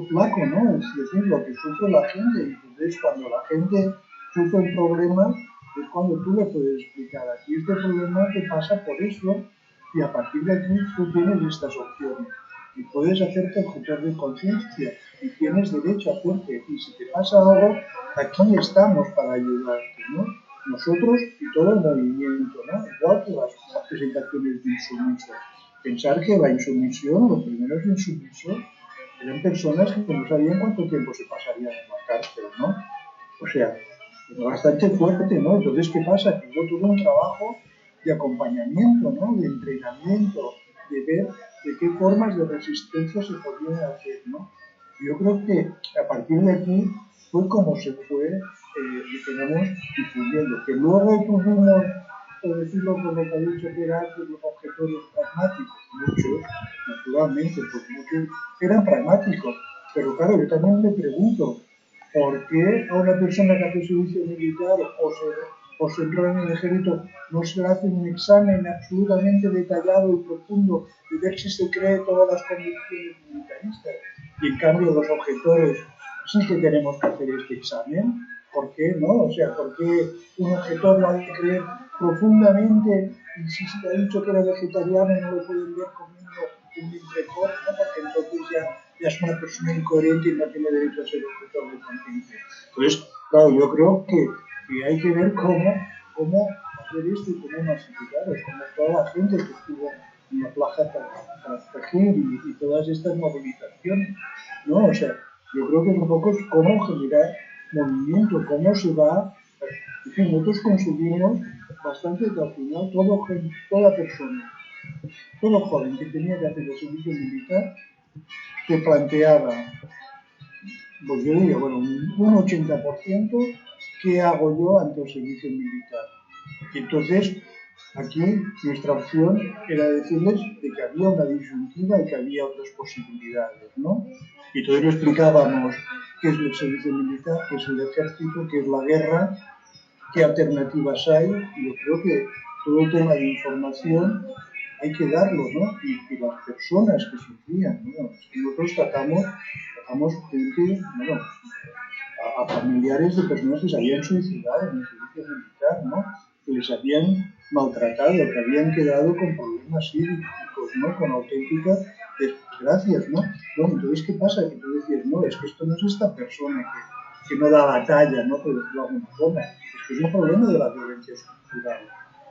flaco, ¿no? Es decir, lo que sufre la gente. Entonces, cuando la gente sufre un problema, es cuando tú le puedes explicar, aquí este problema te pasa por eso, y a partir de aquí tú tienes estas opciones. Y puedes hacerte objetor de conciencia, y tienes derecho a hacerte. Y si te pasa algo, aquí estamos para ayudarte, ¿no? Nosotros y todo el movimiento, ¿no? Igual que las presentaciones de insumisos. Pensar que la insumisión, los primeros insumisos, eran personas que no sabían cuánto tiempo se pasarían en la cárcel, ¿no? O sea, bastante fuerte, ¿no? Entonces, ¿qué pasa? Que hubo todo un trabajo de acompañamiento, ¿no? De entrenamiento, de ver de qué formas de resistencia se podían hacer, ¿no? Yo creo que a partir de aquí fue como se fue, digamos, difundiendo. Que luego tuvimos, por decirlo como lo que ha dicho que eran los objetores pragmáticos, muchos, naturalmente, pues muchos eran pragmáticos, pero claro, yo también me pregunto, ¿por qué a una persona que hace servicio militar o se enrola en el ejército no se le hace un examen absolutamente detallado y profundo de ver si se cree todas las convicciones militaristas? Y en cambio los objetores sí que tenemos que hacer este examen. ¿Por qué no? O sea, ¿por qué un objetor lo ha de creer profundamente y si se le ha dicho que era vegetariano no lo pueden ver comiendo un entrecot, ¿no? Porque entonces ya es una persona incoherente y no tiene derecho a ser objetor de conciencia. Entonces, claro, yo creo que hay que ver cómo hacer esto y cómo masificar, es como toda la gente que estuvo en la plaza Tajir y todas estas movilizaciones, ¿no? O sea, yo creo que un poco es cómo generar movimiento, cómo se va. En fin, nosotros conseguimos bastante que al final toda persona, todo joven que tenía que hacer el servicio militar, se planteaba, pues yo diría, bueno, un 80%, ¿qué hago yo ante el servicio militar? Y entonces, aquí nuestra opción era decirles de que había una disyuntiva y que había otras posibilidades, ¿no? Y entonces lo explicábamos qué es el servicio militar, qué es el ejército, qué es la guerra, qué alternativas hay, y yo creo que todo el tema de información hay que darlo, ¿no? Y las personas que sufrían, ¿no? Nosotros tratamos gente, bueno, a familiares de personas que se habían suicidado en el servicio militar, ¿no? Que les habían maltratado, que habían quedado con problemas psíquicos, ¿no? Con auténticas desgracias, ¿no? Bueno, entonces, ¿qué pasa? Que tú decías, no, es que esto no es esta persona que no da batalla, ¿no? Por decirlo de alguna forma. Es que es un problema de la violencia estructural.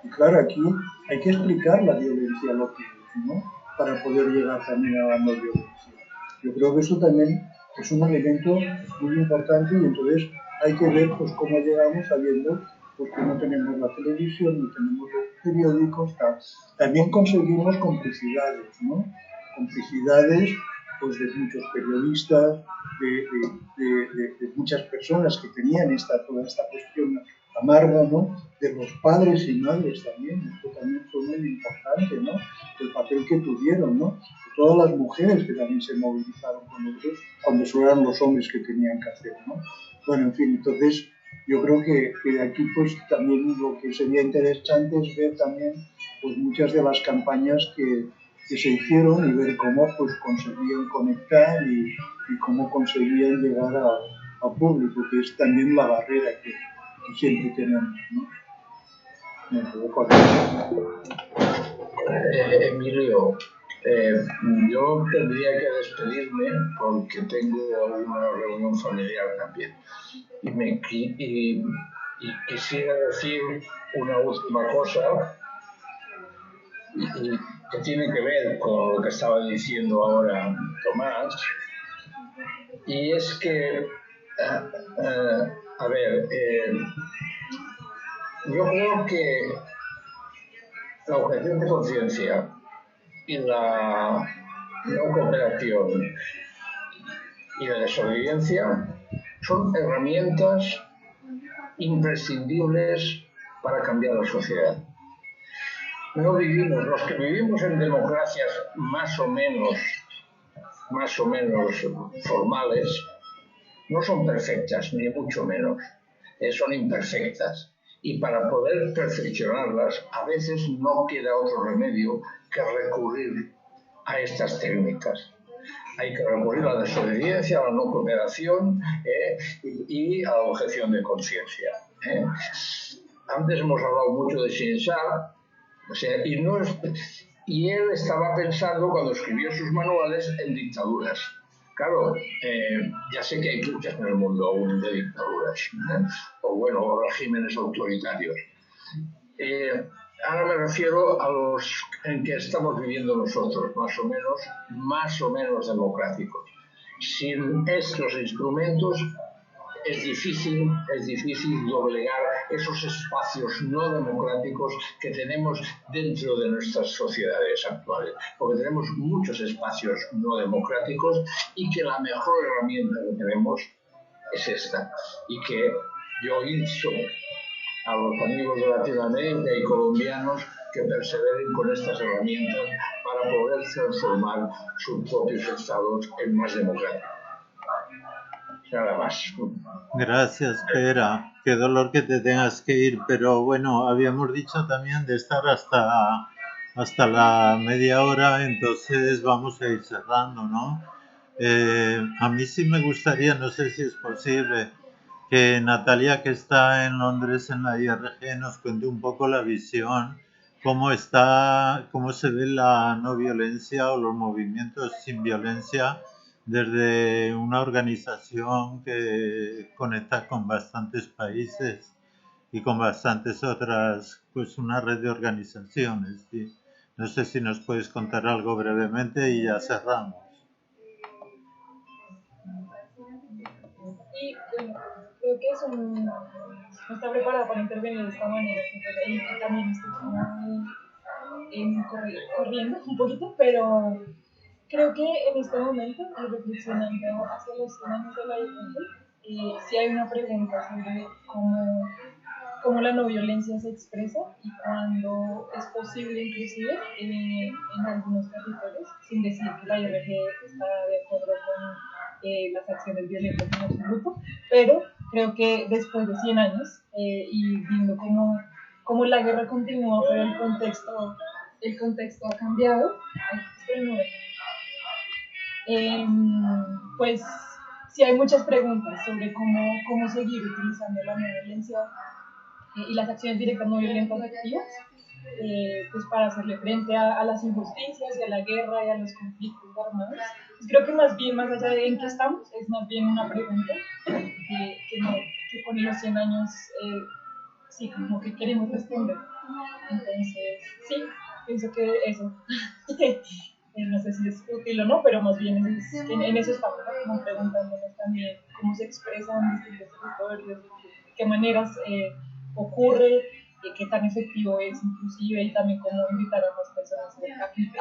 Y claro, aquí hay que explicar la violencia, lo que es, ¿no? Para poder llegar también a la no violencia. Yo creo que eso también es un elemento muy importante y entonces hay que ver pues cómo llegamos sabiendo pues que no tenemos la televisión, no tenemos los periódicos, tal. También conseguimos complicidades, ¿no? Complicidades pues de muchos periodistas, de muchas personas que tenían toda esta cuestión amarga, ¿no? De los padres y madres también, esto también fue muy importante, ¿no? El papel que tuvieron, ¿no? De todas las mujeres que también se movilizaron con ellos, cuando eso eran los hombres que tenían que hacer, ¿no? Bueno, en fin, entonces yo creo que aquí pues también lo que sería interesante es ver también pues muchas de las campañas que se hicieron y ver cómo pues conseguían conectar y cómo conseguían llegar al público, que es también la barrera que siempre tenemos, ¿no? Emilio, yo tendría que despedirme porque tengo una reunión familiar también. Y quisiera decir una última cosa y que tiene que ver con lo que estaba diciendo ahora Tomás, y es que, yo creo que la objeción de conciencia y la no cooperación y la desobediencia son herramientas imprescindibles para cambiar la sociedad. Los que vivimos en democracias más o menos formales, no son perfectas, ni mucho menos, son imperfectas. Y para poder perfeccionarlas, a veces no queda otro remedio que recurrir a estas técnicas. Hay que recurrir a la desobediencia, a la no cooperación y a la objeción de conciencia. Antes hemos hablado mucho de Shinzar, y él estaba pensando, cuando escribió sus manuales, en dictaduras. Claro, ya sé que hay muchas en el mundo aún de dictaduras, o regímenes autoritarios. Ahora me refiero a los en que estamos viviendo nosotros, más o menos democráticos. Sin estos instrumentos es difícil doblegar esos espacios no democráticos que tenemos dentro de nuestras sociedades actuales, porque tenemos muchos espacios no democráticos y que la mejor herramienta que tenemos es esta, y que yo insto a los amigos de Latinoamérica y colombianos que perseveren con estas herramientas para poder transformar sus propios estados en más democráticos. Nada más. Gracias, Pera. Qué dolor que te tengas que ir, pero bueno, habíamos dicho también de estar hasta la media hora, entonces vamos a ir cerrando, ¿no? A mí sí me gustaría, no sé si es posible, que Natalia, que está en Londres en la IRG, nos cuente un poco la visión, cómo se ve la no violencia o los movimientos sin violencia desde una organización que conecta con bastantes países y con bastantes otras, pues una red de organizaciones, ¿sí? No sé si nos puedes contar algo brevemente y ya cerramos. Sí, creo que no está preparada para intervenir de esta manera, y también estoy corriendo un poquito, pero creo que en este momento, reflexionando hacia los 100 años de la IRG, sí hay una pregunta sobre cómo la no violencia se expresa y cuándo es posible, inclusive, en algunos territorios, sin decir que la IRG está de acuerdo con las acciones violentas en absoluto, pero creo que después de 100 años, y viendo cómo la guerra continúa, pero el contexto ha cambiado, pues sí hay muchas preguntas sobre cómo seguir utilizando la no violencia y las acciones directas no violentas activas, pues para hacerle frente a las injusticias y a la guerra y a los conflictos armados. Pues creo que más allá de en qué estamos, es más bien una pregunta que en los 100 años, sí, como que queremos responder. Entonces, sí, pienso que eso, no sé si es útil o no, pero más bien en eso estamos, ¿no? Como preguntándonos también cómo se expresan distintos territorios, de qué maneras ocurre, qué tan efectivo es inclusive, y también cómo invitar a más personas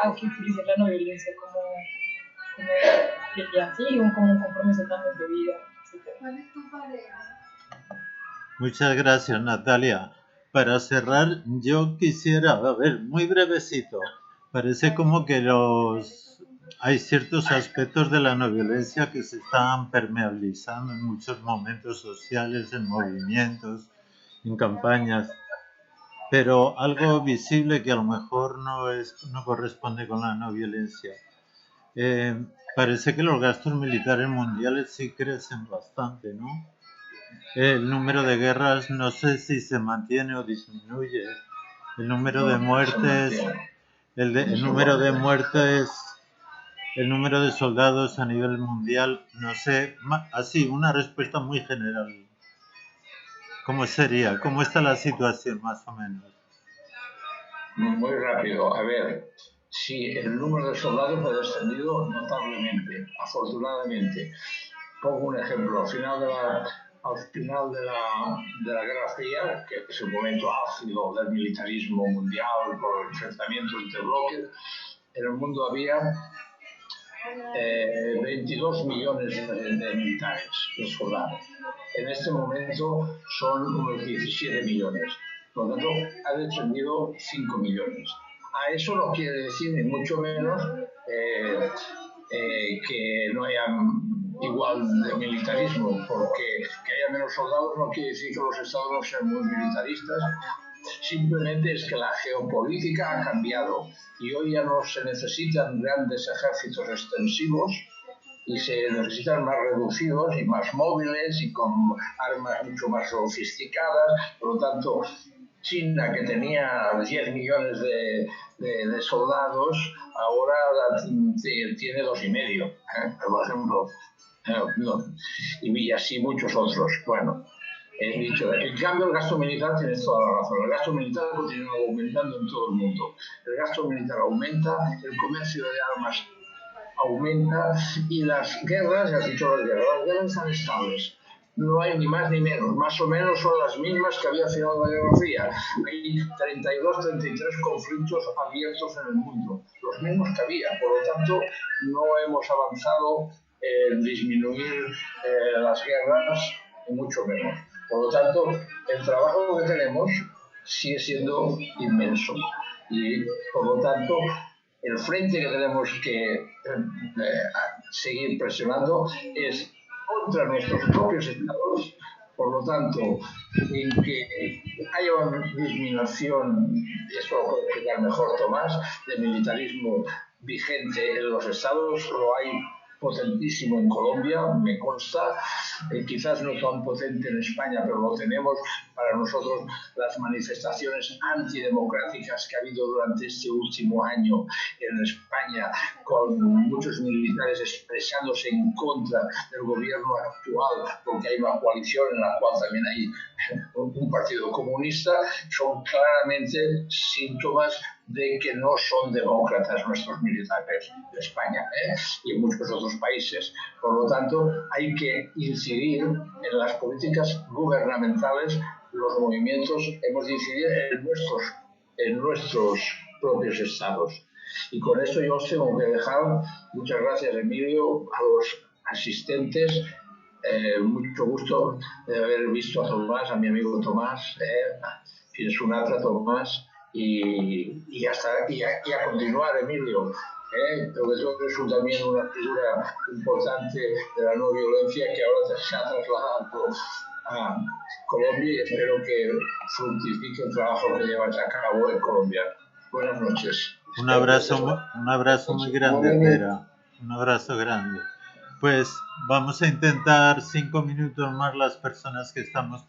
a que utilicen la no violencia como como un compromiso también de vida, etc. Muchas gracias, Natalia. Para cerrar, yo quisiera, a ver, muy brevecito, parece como que hay ciertos aspectos de la no violencia que se están permeabilizando en muchos momentos sociales, en movimientos, en campañas, pero algo visible que a lo mejor no corresponde con la no violencia. Parece que los gastos militares mundiales sí crecen bastante, ¿no? El número de guerras no sé si se mantiene o disminuye. El número de muertes, el número de soldados a nivel mundial, no sé, así, una respuesta muy general. ¿Cómo sería? ¿Cómo está la situación más o menos? Muy rápido. A ver, sí, el número de soldados ha descendido notablemente, afortunadamente. Pongo un ejemplo. Al final de la Guerra Fría, que es el momento álgido del militarismo mundial por el enfrentamiento entre bloques, en el mundo había 22 millones de militares, de soldados. En este momento son unos 17 millones. Por lo tanto, ha descendido 5 millones. A eso no quiere decir, ni mucho menos, que no haya igual de militarismo, porque que haya menos soldados no quiere decir que los estados no sean muy militaristas. Simplemente es que la geopolítica ha cambiado y hoy ya no se necesitan grandes ejércitos extensivos y se necesitan más reducidos y más móviles y con armas mucho más sofisticadas. Por lo tanto, China, que tenía 10 millones de soldados, ahora tiene 2,5, por ejemplo, y así muchos otros. Bueno, he dicho, en cambio el gasto militar, tienes toda la razón, el gasto militar continúa aumentando en todo el mundo. El gasto militar aumenta, el comercio de armas aumenta y las guerras, ya has dicho las guerras están estables. No hay ni más ni menos, más o menos son las mismas que había al final de la Guerra Fría. Hay 32, 33 conflictos abiertos en el mundo, los mismos que había. Por lo tanto, no hemos avanzado en disminuir las guerras, ni mucho menos. Por lo tanto, el trabajo que tenemos sigue siendo inmenso y, por lo tanto, el frente que tenemos que seguir presionando es contra nuestros propios estados. Por lo tanto, en que haya una disminución, y eso lo puede explicar mejor Tomás, de militarismo vigente en los estados, lo hay potentísimo en Colombia, me consta, quizás no tan potente en España, pero lo tenemos. Para nosotros, las manifestaciones antidemocráticas que ha habido durante este último año en España, con muchos militares expresándose en contra del gobierno actual, porque hay una coalición en la cual también hay un partido comunista, son claramente síntomas de que no son demócratas nuestros militares de España y en muchos otros países. Por lo tanto, hay que incidir en las políticas gubernamentales. Los movimientos hemos de incidir en nuestros propios estados. Y con esto yo os tengo que dejar. Muchas gracias, Emilio, a los asistentes. Mucho gusto de haber visto a Tomás, a mi amigo Tomás, Sunatra Tomás, y a continuar, Emilio. Porque tú eres también una figura importante de la no violencia que ahora se ha trasladado a Colombia y espero que fructifique el trabajo que llevas a cabo en Colombia. Buenas noches. Un abrazo muy grande, Pera. Un abrazo grande. Pues vamos a intentar 5 minutos más las personas que estamos